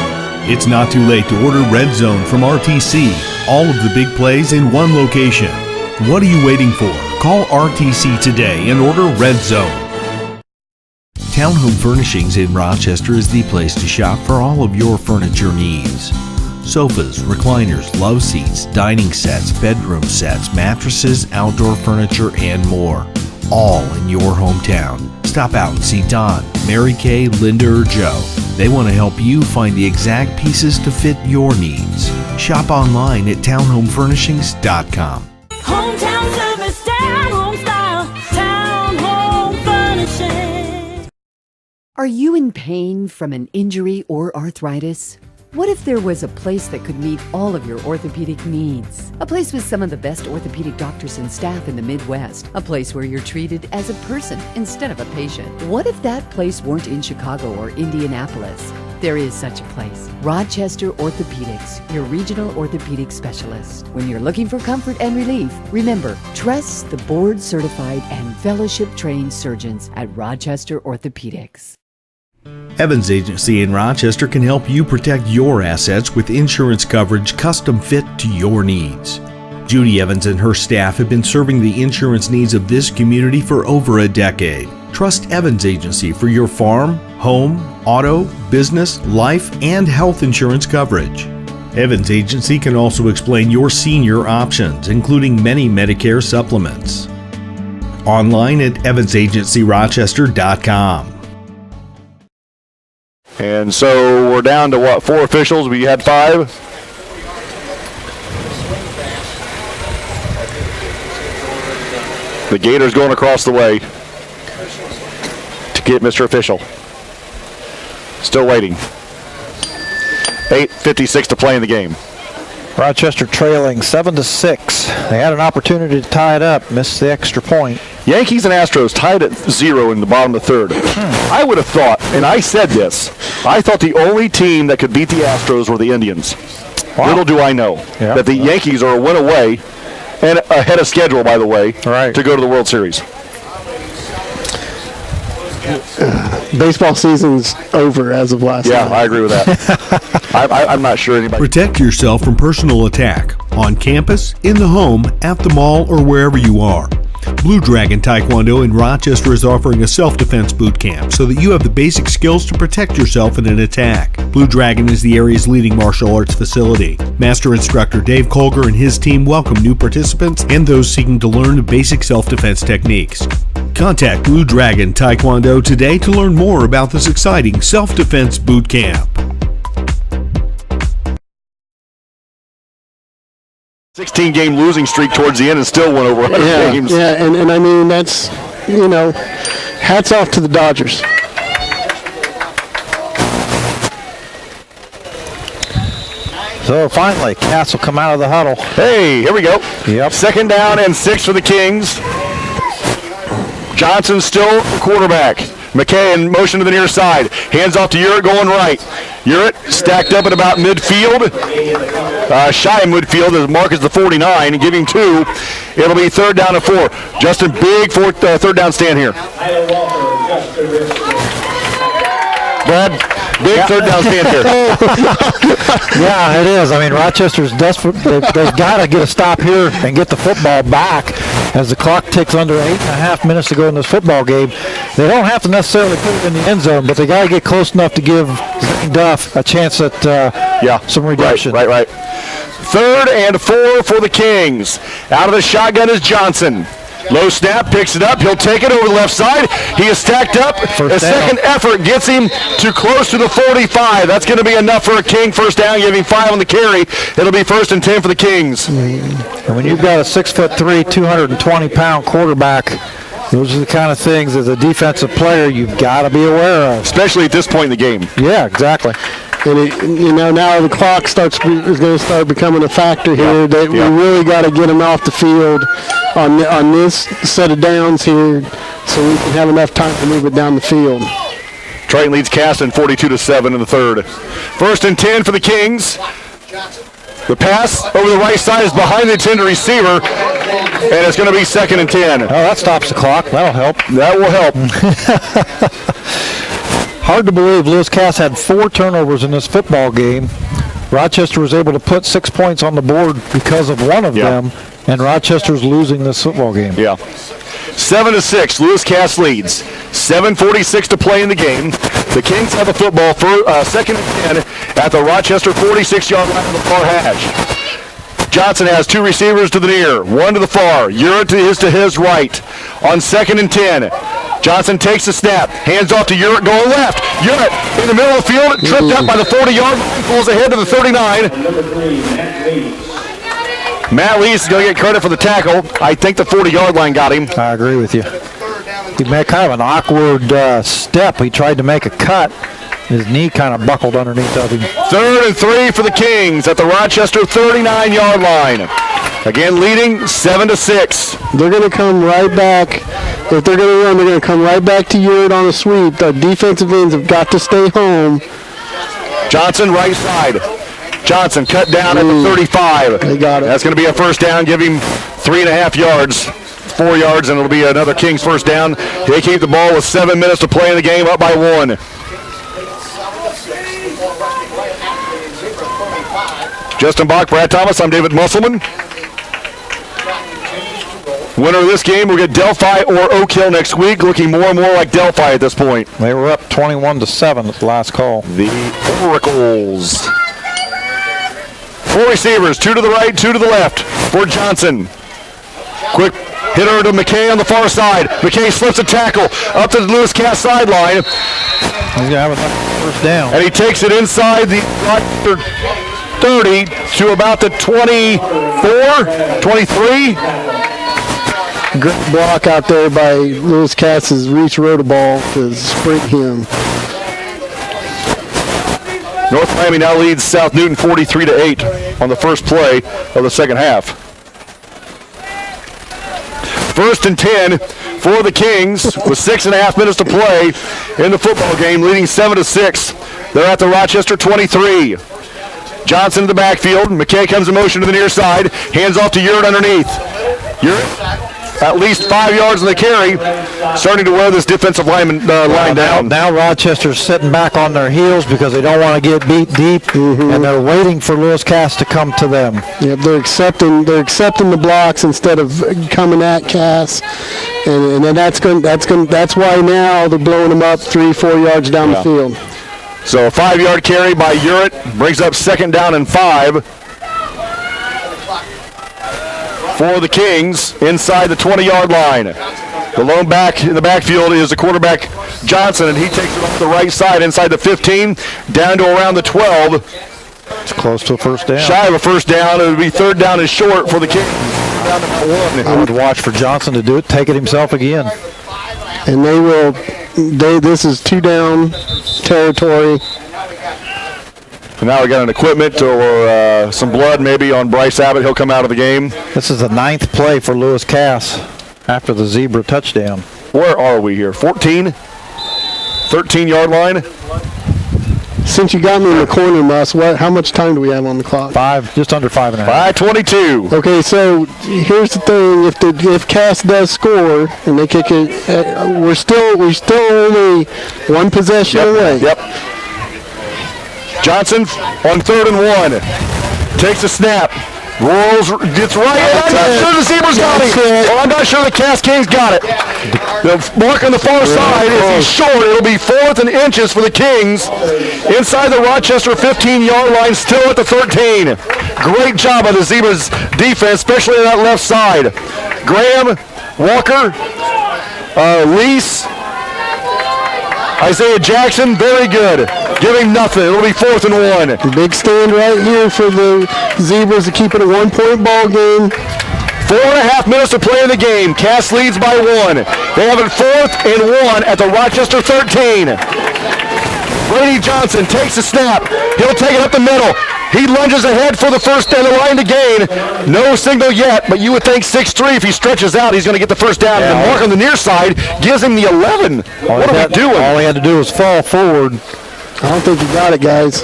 It's not too late to order Red Zone from RTC. All of the big plays in one location. What are you waiting for? Call RTC today and order Red Zone. Townhome Furnishings in Rochester is the place to shop for all of your furniture needs. Sofas, recliners, love seats, dining sets, bedroom sets, mattresses, outdoor furniture, and more. All in your hometown. Stop out and see Don, Mary Kay, Linda, or Joe. They want to help you find the exact pieces to fit your needs. Shop online at townhomefurnishings.com. Hometown service, town home style, town home furnishings. Are you in pain from an injury or arthritis? What if there was a place that could meet all of your orthopedic needs? A place with some of the best orthopedic doctors and staff in the Midwest. A place where you're treated as a person instead of a patient. What if that place weren't in Chicago or Indianapolis? There is such a place. Rochester Orthopedics, your regional orthopedic specialist. When you're looking for comfort and relief, remember, trust the board-certified and fellowship-trained surgeons at Rochester Orthopedics. Evans Agency in Rochester can help you protect your assets with insurance coverage custom fit to your needs. Judy Evans and her staff have been serving the insurance needs of this community for over a decade. Trust Evans Agency for your farm, home, auto, business, life, and health insurance coverage. Evans Agency can also explain your senior options, including many Medicare supplements. Online at evansagencyrochester.com. And so we're down to what, 4 officials? We had 5. The Gators going across the way to get Mr. Official. Still waiting. 8:56 to play in the game. Rochester trailing 7-6. They had an opportunity to tie it up, missed the extra point. Yankees and Astros tied at 0 in the bottom of the third. I would have thought, and I said this, I thought the only team that could beat the Astros were the Indians. Wow. Little do I know that the Yankees are a win away, and ahead of schedule, by the way, to go to the World Series. Baseball season's over as of last night. Yeah, I agree with that. I'm not sure anybody. Protect yourself from personal attack on campus, in the home, at the mall, or wherever you are. Blue Dragon Taekwondo in Rochester is offering a self-defense boot camp so that you have the basic skills to protect yourself in an attack. Blue Dragon is the area's leading martial arts facility. Master instructor Dave Colger and his team welcome new participants and those seeking to learn the basic self-defense techniques. Contact Blue Dragon Taekwondo today to learn more about this exciting self-defense boot camp. 16-game losing streak towards the end and still won over 100 games. Yeah, and I mean, that's, hats off to the Dodgers. So finally, Cass will come out of the huddle. Hey, here we go. Yep. 2nd down and 6 for the Kings. Johnson still quarterback. McKay in motion to the near side. Hands off to Uritt going right. Uritt stacked up at about midfield. Shy of midfield as Mark is the 49 and giving 2. It'll be 3rd down and 4. Justin, big 3rd down stand here. Brad, big 3rd down stand here. Yeah, it is. I mean, Rochester's desperate. They've got to get a stop here and get the football back as the clock ticks under 8.5 minutes to go in this football game. They don't have to necessarily put it in the end zone, but they got to get close enough to give Zane Duff a chance at some redemption. Right. 3rd and 4 for the Kings. Out of the shotgun is Johnson. Low snap, picks it up. He'll take it over the left side. He is stacked up. A second effort gets him to close to the 45. That's going to be enough for a King. 1st down, giving 5 on the carry. It'll be 1st and 10 for the Kings. And when you've got a 6'3", 220-pound quarterback, those are the kind of things as a defensive player you've got to be aware of. Especially at this point in the game. Yeah, exactly. And now the clock is going to start becoming a factor here. That we really got to get him off the field on this set of downs here, so we can have enough time to move it down the field. Triton leads Caston 42-7 in the 3rd. 1st and 10 for the Kings. The pass over the right side is behind the intended receiver, and it's going to be 2nd and 10. Oh, that stops the clock. That'll help. That will help. Hard to believe Lewis Cass had 4 turnovers in this football game. Rochester was able to put 6 points on the board because of one of them, And Rochester's losing this football game. Yeah. 7-6, Lewis Cass leads. 7:46 to play in the game. The Kings have the football for 2nd and 10 at the Rochester 46-yard line of the far hash. Johnson has 2 receivers to the near, 1 to the far. Urett is to his right. On 2nd and 10, Johnson takes the snap, hands off to Urett going left. Urett in the middle of the field, tripped up by the 40-yard line, pulls ahead to the 39. Number 3, Matt Lees. Matt Lees is going to get credit for the tackle. I think the 40-yard line got him. I agree with you. He made kind of an awkward step. He tried to make a cut. His knee kind of buckled underneath of him. 3rd and 3 for the Kings at the Rochester 39-yard line. Again, leading 7-6. They're going to come right back. If they're going to run, they're going to come right back to Urett on a sweep. The defensive ends have got to stay home. Johnson, right side. Johnson cut down at the 35. They got it. That's going to be a first down. Give him 3.5 yards, 4 yards, and it'll be another Kings first down. They keep the ball with 7 minutes to play in the game, up by 1. Justin Bach, Brad Thomas, I'm David Musselman. Winner of this game will get Delphi or Oak Hill next week, looking more and more like Delphi at this point. They were up 21-7 at the last call. The Oracles. 4 receivers, 2 to the right, 2 to the left for Johnson. Quick hitter to McKay on the far side. McKay slips a tackle up to the Lewis Cass sideline. He's going to have a first down. And he takes it inside the 30 to about the 24, 23. Good block out there by Lewis Cass's reach ball to sprint him. North Miami now leads South Newton 43-8 on the first play of the second half. 1st and 10 for the Kings with 6.5 minutes to play in the football game, leading 7-6. They're at the Rochester 23. Johnson in the backfield. McKay comes in motion to the near side. Hands off to Urett underneath. Urett at least 5 yards in the carry, starting to wear this defensive line down. Now Rochester's sitting back on their heels because they don't want to get beat deep, and they're waiting for Lewis Cass to come to them. Yep, they're accepting the blocks instead of coming at Cass, and then that's why now they're blowing them up 3-4 yards down the field. So a 5-yard carry by Urett brings up 2nd down and 5. For the Kings inside the 20-yard line. The lone back in the backfield is the quarterback Johnson, and he takes it off the right side inside the 15 down to around the 12. It's close to a first down. Shy of a first down. It would be 3rd down and short for the Kings. Down to 1. I would watch for Johnson to do it, take it himself again. And they will. This is 2-down territory. And now we got an equipment or some blood maybe on Bryce Abbott. He'll come out of the game. This is the 9th play for Lewis Cass after the Zebra touchdown. Where are we here? 14? 13-yard line? Since you got me in the corner, Mus, how much time do we have on the clock? 5, just under 5.5. 5:22. Okay, so here's the thing: if Cass does score and they kick it, we're still only one possession away. Yep. Johnson on 3rd and 1. Takes a snap. Rolls, gets right in. I'm not sure the Zebras got it. Oh, I'm not sure the Cass Kings got it. The mark on the far side is he's short. It'll be 4th and inches for the Kings. Inside the Rochester 15-yard line, still at the 13. Great job by the Zebras defense, especially on that left side. Graham, Walker, Lease, Isaiah Jackson, very good. Giving nothing. It'll be 4th and 1. Big stand right here for the Zebras to keep it a 1-point ball game. 4.5 minutes to play in the game. Cass leads by 1. They have it 4th and 1 at the Rochester 13. Brady Johnson takes the snap. He'll take it up the middle. He lunges ahead for the first down, the line to gain. No signal yet, but you would think 6'3", if he stretches out, he's going to get the first down. And the mark on the near side gives him the 11. What are we doing? All he had to do was fall forward. I don't think you got it, guys.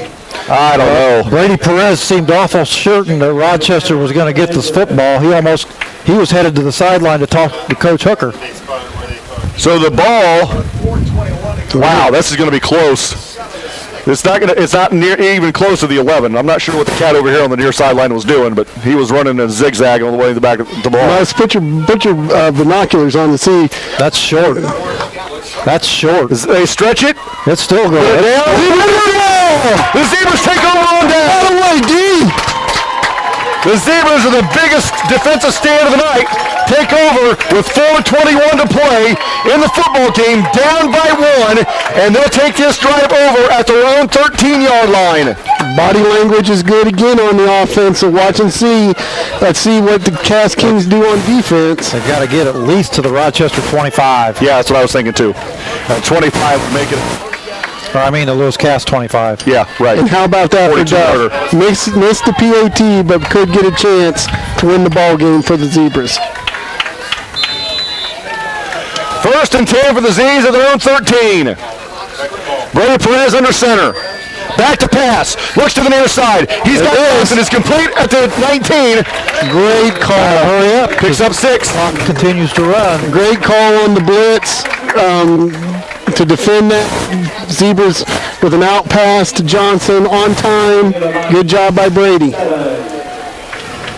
I don't know. Brady Perez seemed awful certain that Rochester was going to get this football. He was headed to the sideline to talk to Coach Hooker. So the ball, wow, this is going to be close. It's not near even close to the 11. I'm not sure what the cat over here on the near sideline was doing, but he was running a zigzag on the way to the back of the ball. Let's put your binoculars on to see. That's short. That's short. They stretch it. It's still going. The Zebras take over on down. Out of the way, D. The Zebras are the biggest defensive stand of the night. Take over with 4:21 to play in the football game, down by 1, and they'll take this drive over at their own 13-yard line. Body language is good again on the offense, so watch and see. Let's see what the Cass Kings do on defense. They've got to get at least to the Rochester 25. Yeah, that's what I was thinking too. 25 would make it. Or I mean the Lewis Cass 25. Yeah, right. And how about that for Duff? Missed the PAT, but could get a chance to win the ball game for the Zebras. 1st and 10 for the Z's at their own 13. Brady Perez under center. Back to pass. Looks to the near side. He's got this and is complete at the 19. Great call. Hurry up. Picks up 6. Clock continues to run. Great call on the blitz to defend that. Zebras with an out pass to Johnson on time. Good job by Brady.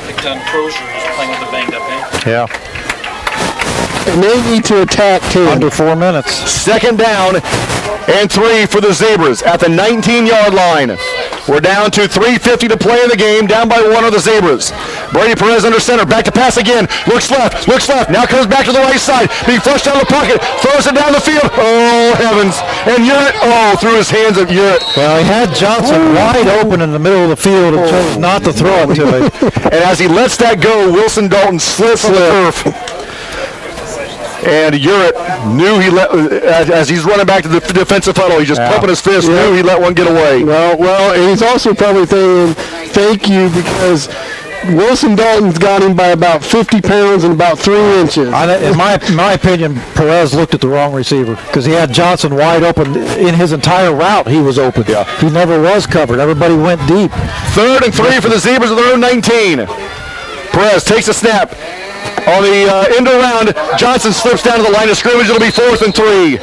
Picked on Crozier, who's playing with a banged up hand. Yeah. And they need to attack too. Under 4 minutes. 2nd down and 3 for the Zebras at the 19-yard line. We're down to 3:50 to play in the game, down by 1 of the Zebras. Brady Perez under center, back to pass again. Looks left, now comes back to the right side. Being flushed out of the pocket, throws it down the field. Oh, heavens. And Urett, through his hands at Urett. Well, he had Johnson wide open in the middle of the field and chose not to throw it to him. And as he lets that go, Wilson Dalton slips on the turf. And Urett knew as he's running back to the defensive huddle, he's just pumping his fist, knew he let one get away. Well, and he's also probably saying thank you because Wilson Dalton's got him by about 50 pounds and about 3 inches. In my opinion, Perez looked at the wrong receiver because he had Johnson wide open. In his entire route, he was open. Yeah. He never was covered. Everybody went deep. 3rd and 3 for the Zebras at their own 19. Perez takes a snap. On the end around, Johnson slips down to the line of scrimmage. It'll be 4th and 3.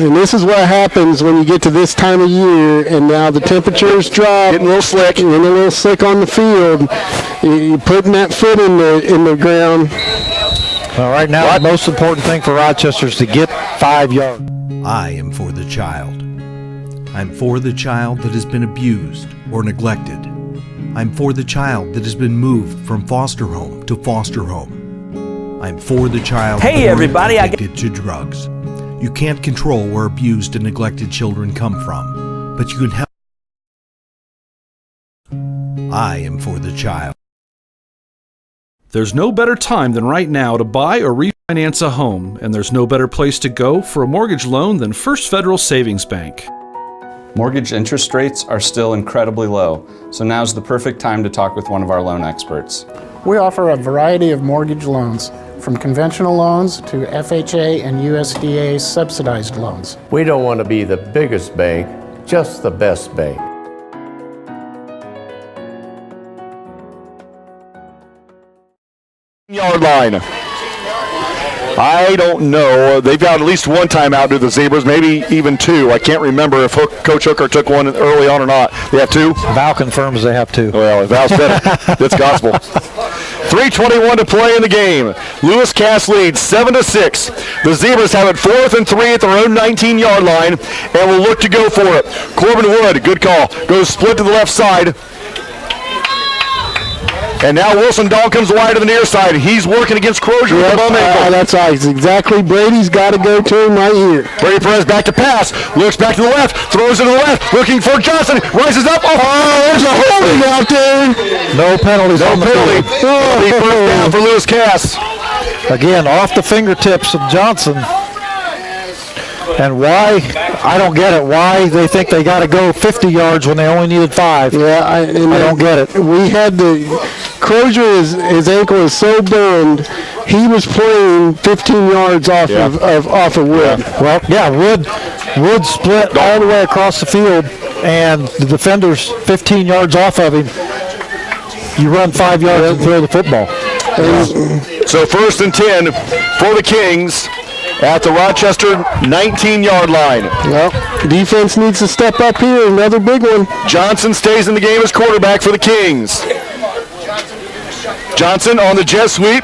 And this is what happens when you get to this time of year, and now the temperatures drop. Getting a little slick. Getting a little slick on the field. You're putting that foot in the ground. Well, right now, the most important thing for Rochester is to get 5 yards. I am for the child. I'm for the child that has been abused or neglected. I'm for the child that has been moved from foster home to foster home. I'm for the child addicted to drugs. You can't control where abused and neglected children come from, but you can help. I am for the child. There's no better time than right now to buy or refinance a home, and there's no better place to go for a mortgage loan than First Federal Savings Bank. Mortgage interest rates are still incredibly low, so now's the perfect time to talk with one of our loan experts. We offer a variety of mortgage loans, from conventional loans to FHA and USDA subsidized loans. We don't want to be the biggest bank, just the best bank. Yard line. I don't know. They've got at least one timeout to the Zebras, maybe even 2. I can't remember if Coach Hooker took one early on or not. They have 2? Val confirms they have 2. Well, Val's better. That's gospel. 3:21 to play in the game. Lewis Cass leads 7-6. The Zebras have it 4th and 3 at their own 19-yard line and will look to go for it. Corbin Wood, good call, goes split to the left side. And now Wilson Dahl comes wide to the near side. He's working against Crozier with a bum ankle. That's exactly. Brady's got to go to him right here. Brady Perez back to pass. Looks back to the left. Throws it to the left. Looking for Johnson. Rises up. Oh, there's a holding out there. No penalties. No penalty. First down for Lewis Cass. Again, off the fingertips of Johnson. And why? I don't get it. Why they think they got to go 50 yards when they only needed 5. Yeah, I don't get it. We had Crozier, his ankle is so burned, he was playing 15 yards off of Wood. Yeah. Well, yeah, Wood split all the way across the field, and the defender's 15 yards off of him. You run 5 yards and throw the football. So 1st and 10 for the Kings at the Rochester 19-yard line. Yep. Defense needs to step up here. Another big one. Johnson stays in the game as quarterback for the Kings. Johnson on the jet sweep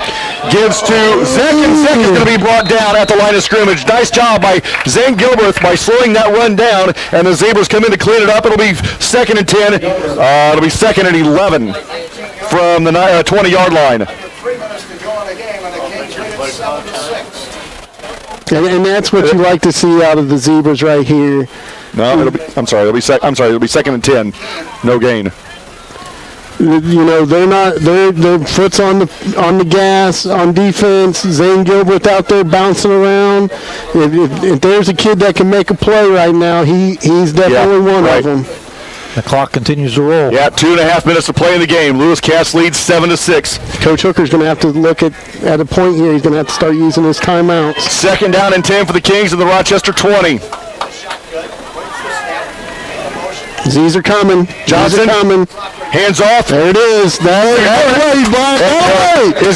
gives to Zach, and Zach is going to be brought down at the line of scrimmage. Nice job by Zane Gilbert by slowing that run down, and the Zebras come in to clean it up. It'll be 2nd and 10. It'll be 2nd and 11 from the 20-yard line. And that's what you like to see out of the Zebras right here. No, it'll be 2nd and 10. No gain. You know, their foot's on the gas on defense. Zane Gilbert out there bouncing around. If there's a kid that can make a play right now, he's definitely one of them. The clock continues to roll. Yeah, 2.5 minutes to play in the game. Lewis Cass leads 7-6. Coach Hooker's going to have to look at a point here. He's going to have to start using his timeouts. 2nd down and 10 for the Kings of the Rochester 20. Z's are coming. Johnson coming. Hands off. There it is. It's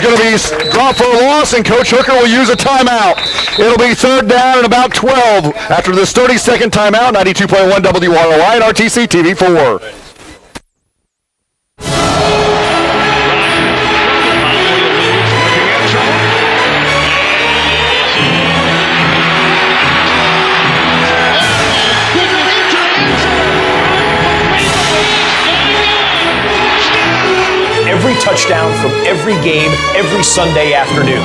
going to be dropped for a loss, and Coach Hooker will use a timeout. It'll be 3rd down and about 12 after this 30-second timeout. 92.1 WROI and RTC TV 4. Every touchdown from every game, every Sunday afternoon.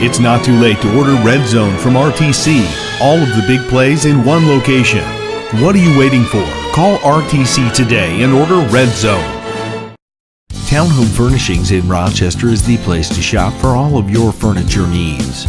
It's not too late to order Red Zone from RTC. All of the big plays in one location. What are you waiting for? Call RTC today and order Red Zone. Townhome Furnishings in Rochester is the place to shop for all of your furniture needs.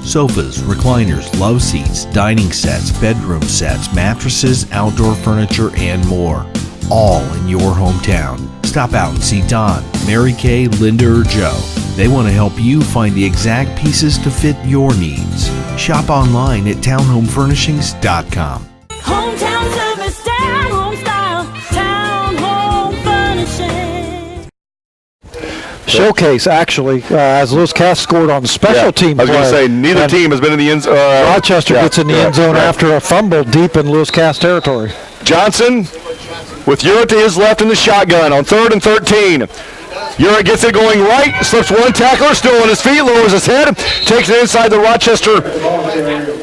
Sofas, recliners, love seats, dining sets, bedroom sets, mattresses, outdoor furniture, and more. All in your hometown. Stop out and see Don, Mary Kay, Linda, or Joe. They want to help you find the exact pieces to fit your needs. Shop online at townhomefurnishings.com. Hometown service, down home style, Town Home Furnishings. Showcase, actually, as Lewis Cass scored on the special team I was play. going to say, neither team has been in the end zone. Rochester gets in the end zone after a fumble deep in Lewis Cass territory. Johnson with Urick to his left in the shotgun on 3rd and 13. Urick gets it going right, slips one tackler, still on his feet, lowers his head, takes it inside the Rochester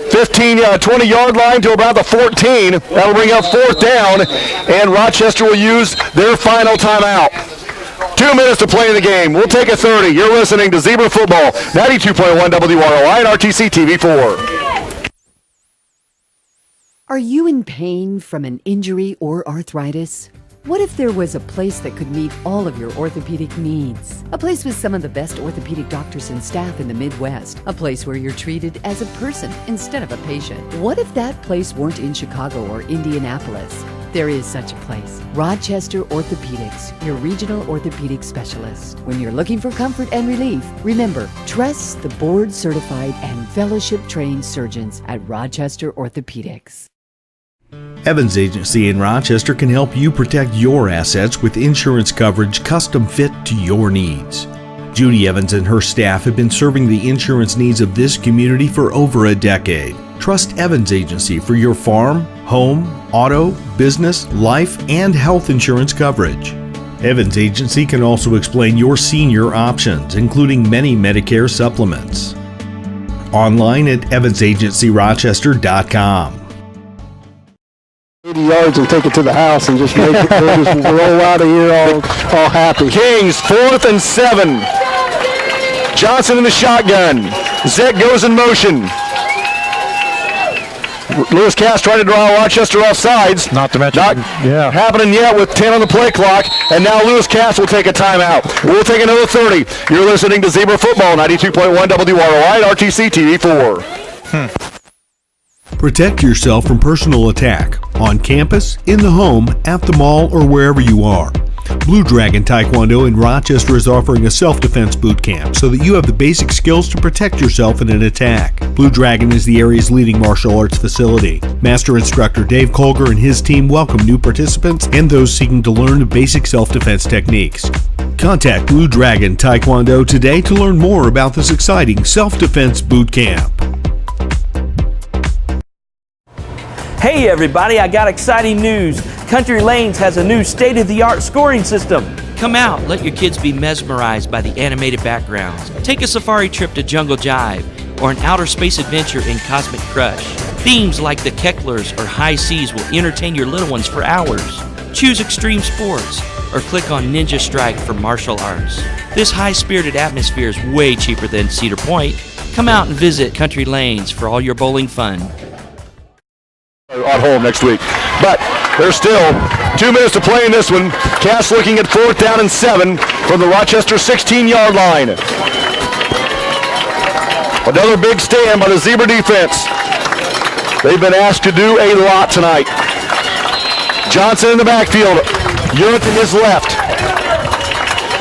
20-yard line to about the 14. That'll bring up 4th down, and Rochester will use their final timeout. 2 minutes to play in the game. We'll take a 30. You're listening to Zebra Football, 92.1 WROI and RTC TV 4. Are you in pain from an injury or arthritis? What if there was a place that could meet all of your orthopedic needs? A place with some of the best orthopedic doctors and staff in the Midwest. A place where you're treated as a person instead of a patient. What if that place weren't in Chicago or Indianapolis? There is such a place. Rochester Orthopedics, your regional orthopedic specialist. When you're looking for comfort and relief, remember, trust the board-certified and fellowship-trained surgeons at Rochester Orthopedics. Evans Agency in Rochester can help you protect your assets with insurance coverage custom fit to your needs. Judy Evans and her staff have been serving the insurance needs of this community for over a decade. Trust Evans Agency for your farm, home, auto, business, life, and health insurance coverage. Evans Agency can also explain your senior options, including many Medicare supplements. Online at evansagencyrochester.com. 80 yards and take it to the house and just make it, they'll just roll out of here all happy. Kings, 4th and 7. Johnson in the shotgun. Zek goes in motion. Lewis Cass trying to draw Rochester off sides. Not to mention, happening yet with 10 on the play clock. And now Lewis Cass will take a timeout. We'll take another 30. You're listening to Zebra Football, 92.1 WROI and RTC TV 4. Protect yourself from personal attack on campus, in the home, at the mall, or wherever you are. Blue Dragon Taekwondo in Rochester is offering a self-defense boot camp so that you have the basic skills to protect yourself in an attack. Blue Dragon is the area's leading martial arts facility. Master instructor Dave Colger and his team welcome new participants and those seeking to learn the basic self-defense techniques. Contact Blue Dragon Taekwondo today to learn more about this exciting self-defense boot camp. Hey everybody, I got exciting news. Country Lanes has a new state-of-the-art scoring system. Come out, let your kids be mesmerized by the animated backgrounds. Take a safari trip to Jungle Jive or an outer space adventure in Cosmic Crush. Themes like the Kecklers or High Seas will entertain your little ones for hours. Choose extreme sports or click on Ninja Strike for martial arts. This high-spirited atmosphere is way cheaper than Cedar Point. Come out and visit Country Lanes for all your bowling fun. On home next week. But there's still 2 minutes to play in this one. Cass looking at 4th down and 7 from the Rochester 16-yard line. Another big stand by the Zebra defense. They've been asked to do a lot tonight. Johnson in the backfield. Urick to his left.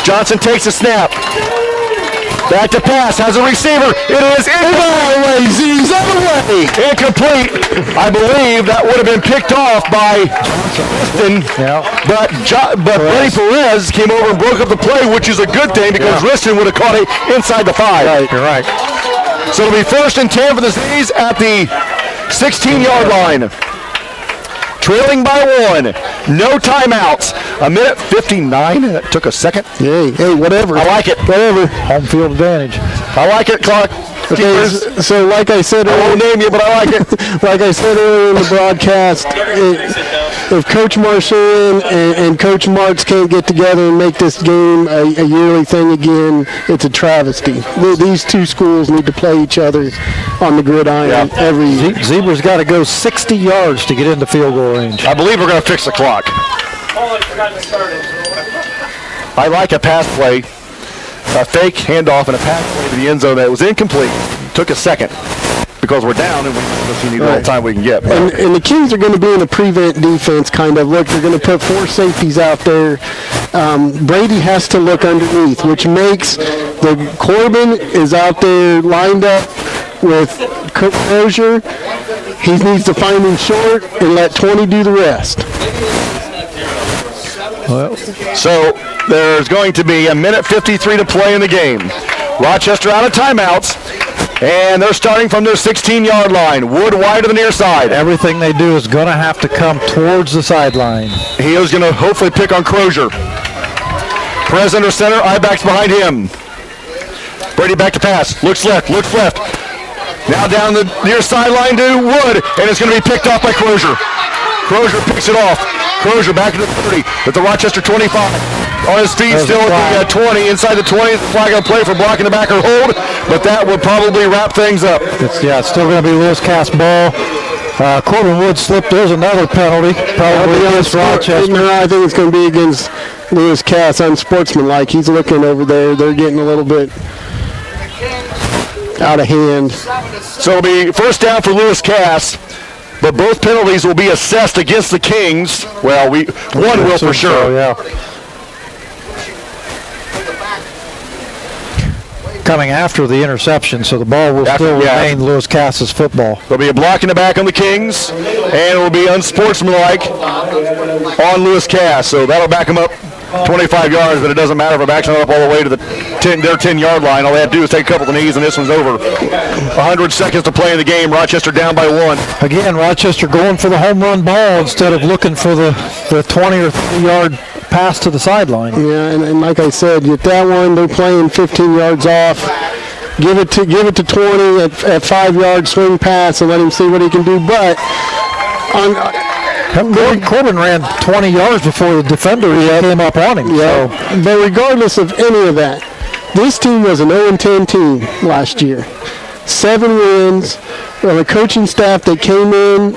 Johnson takes a snap. Back to pass, has a receiver. It is incomplete. I believe that would have been picked off by Riston. Yeah. But Lenny Perez came over and broke up the play, which is a good thing because Riston would have caught it inside the 5. Right, you're right. So it'll be 1st and 10 for the Z's at the 16-yard line. Trailing by 1. No timeouts. 1:59. That took a second. Hey, whatever. I like it. Whatever. Home field advantage. I like it, Clark. Okay, so like I said earlier, I won't name you, but I like it. Like I said earlier in the broadcast, if Coach Marchand and Coach Marks can't get together and make this game a yearly thing again, it's a travesty. These two schools need to play each other on the gridiron every year. Zebra's got to go 60 yards to get into field goal range. I believe we're going to fix the clock. I like a pass play. A fake handoff and a pass play to the end zone that was incomplete. Took a second because we're down and we need all the time we can get. And the Kings are going to be in a prevent defense kind of look. They're going to put 4 safeties out there. Brady has to look underneath, which makes the Corbin is out there lined up with Crozier. He needs to find him short and let 20 do the rest. So there's going to be 1:53 to play in the game. Rochester out of timeouts, and they're starting from their 16-yard line. Wood wide to the near side. Everything they do is going to have to come towards the sideline. He is going to hopefully pick on Crozier. Perez under center, I-backs behind him. Brady back to pass, looks left. Now down the near sideline to Wood, and it's going to be picked off by Crozier. Crozier picks it off. Crozier back to the 30 at the Rochester 25. On his feet, still at the 20. Inside the 20, flag on play for blocking the back or hold, but that would probably wrap things up. It's still going to be Lewis Cass ball. Corbin Wood slipped. There's another penalty. Probably against Rochester. No, I think it's going to be against Lewis Cass. Unsportsmanlike. He's looking over there. They're getting a little bit out of hand. So it'll be 1st down for Lewis Cass. But both penalties will be assessed against the Kings. Well, one will for sure. Coming after the interception, so the ball will still remain Lewis Cass's football. There'll be a block in the back on the Kings, and it will be unsportsmanlike on Lewis Cass. So that'll back him up 25 yards, but it doesn't matter if it backs him up all the way to their 10-yard line. All they have to do is take a couple of knees, and this one's over. 100 seconds to play in the game. Rochester down by 1. Again, Rochester going for the home run ball instead of looking for the 20 or 30-yard pass to the sideline. Yeah, and like I said, get that one. They're playing 15 yards off. Give it to 20 at 5 yard swing pass and let him see what he can do. But Corbin ran 20 yards before the defender came up on him. Yeah. So. But regardless of any of that, this team was an 0-10 team last year. 7 wins. A coaching staff that came in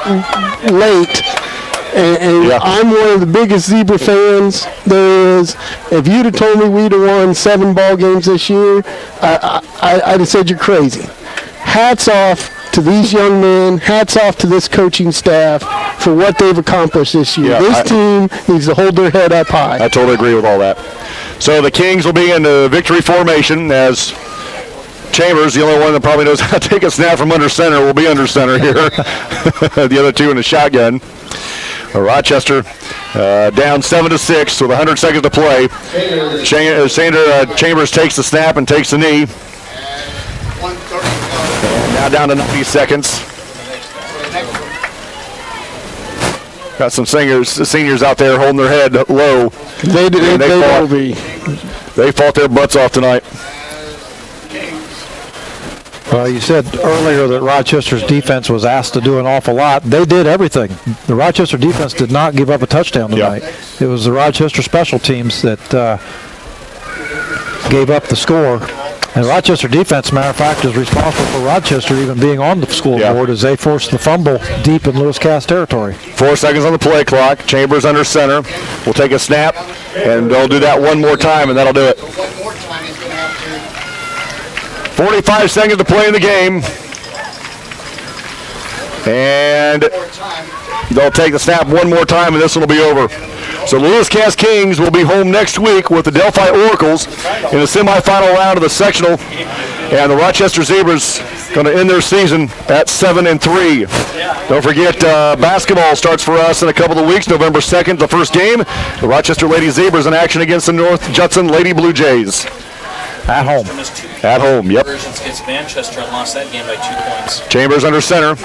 late. And I'm one of the biggest Zebra fans there is. If you'd have told me we'd have won 7 ball games this year, I'd have said you're crazy. Hats off to these young men. Hats off to this coaching staff for what they've accomplished this year. This team needs to hold their head up high. I totally agree with all that. So the Kings will be in the victory formation as Chambers, the only one that probably knows how to take a snap from under center, will be under center here. The other two in the shotgun. Rochester down 7-6 with 100 seconds to play. Chambers takes the snap and takes the knee. And now down to 90 seconds. Got some seniors out there holding their head low. They will be. They fought their butts off tonight. Well, you said earlier that Rochester's defense was asked to do an awful lot. They did everything. The Rochester defense did not give up a touchdown tonight. It was the Rochester special teams that gave up the score. And Rochester defense, matter of fact, is responsible for Rochester even being on the scoreboard as they forced the fumble deep in Lewis Cass territory. 4 seconds on the play clock. Chambers under center. We'll take a snap, and they'll do that one more time, and that'll do it. 45 seconds to play in the game. And they'll take the snap one more time, and this one will be over. So Lewis Cass Kings will be home next week with the Delphi Oracles in the semifinal round of the sectional. And the Rochester Zebras going to end their season at 7-3. Don't forget, basketball starts for us in a couple of weeks. November 2nd, the first game. The Rochester Lady Zebras in action against the North Judson Lady Blue Jays. At home. At home, yep. Against Manchester and lost that game by 2 points. Chambers under center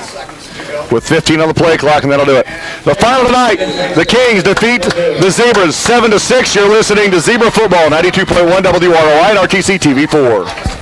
with 15 on the play clock, and that'll do it. The final tonight, the Kings defeat the Zebras 7-6. You're listening to Zebra Football, 92.1 WROI and RTC TV4.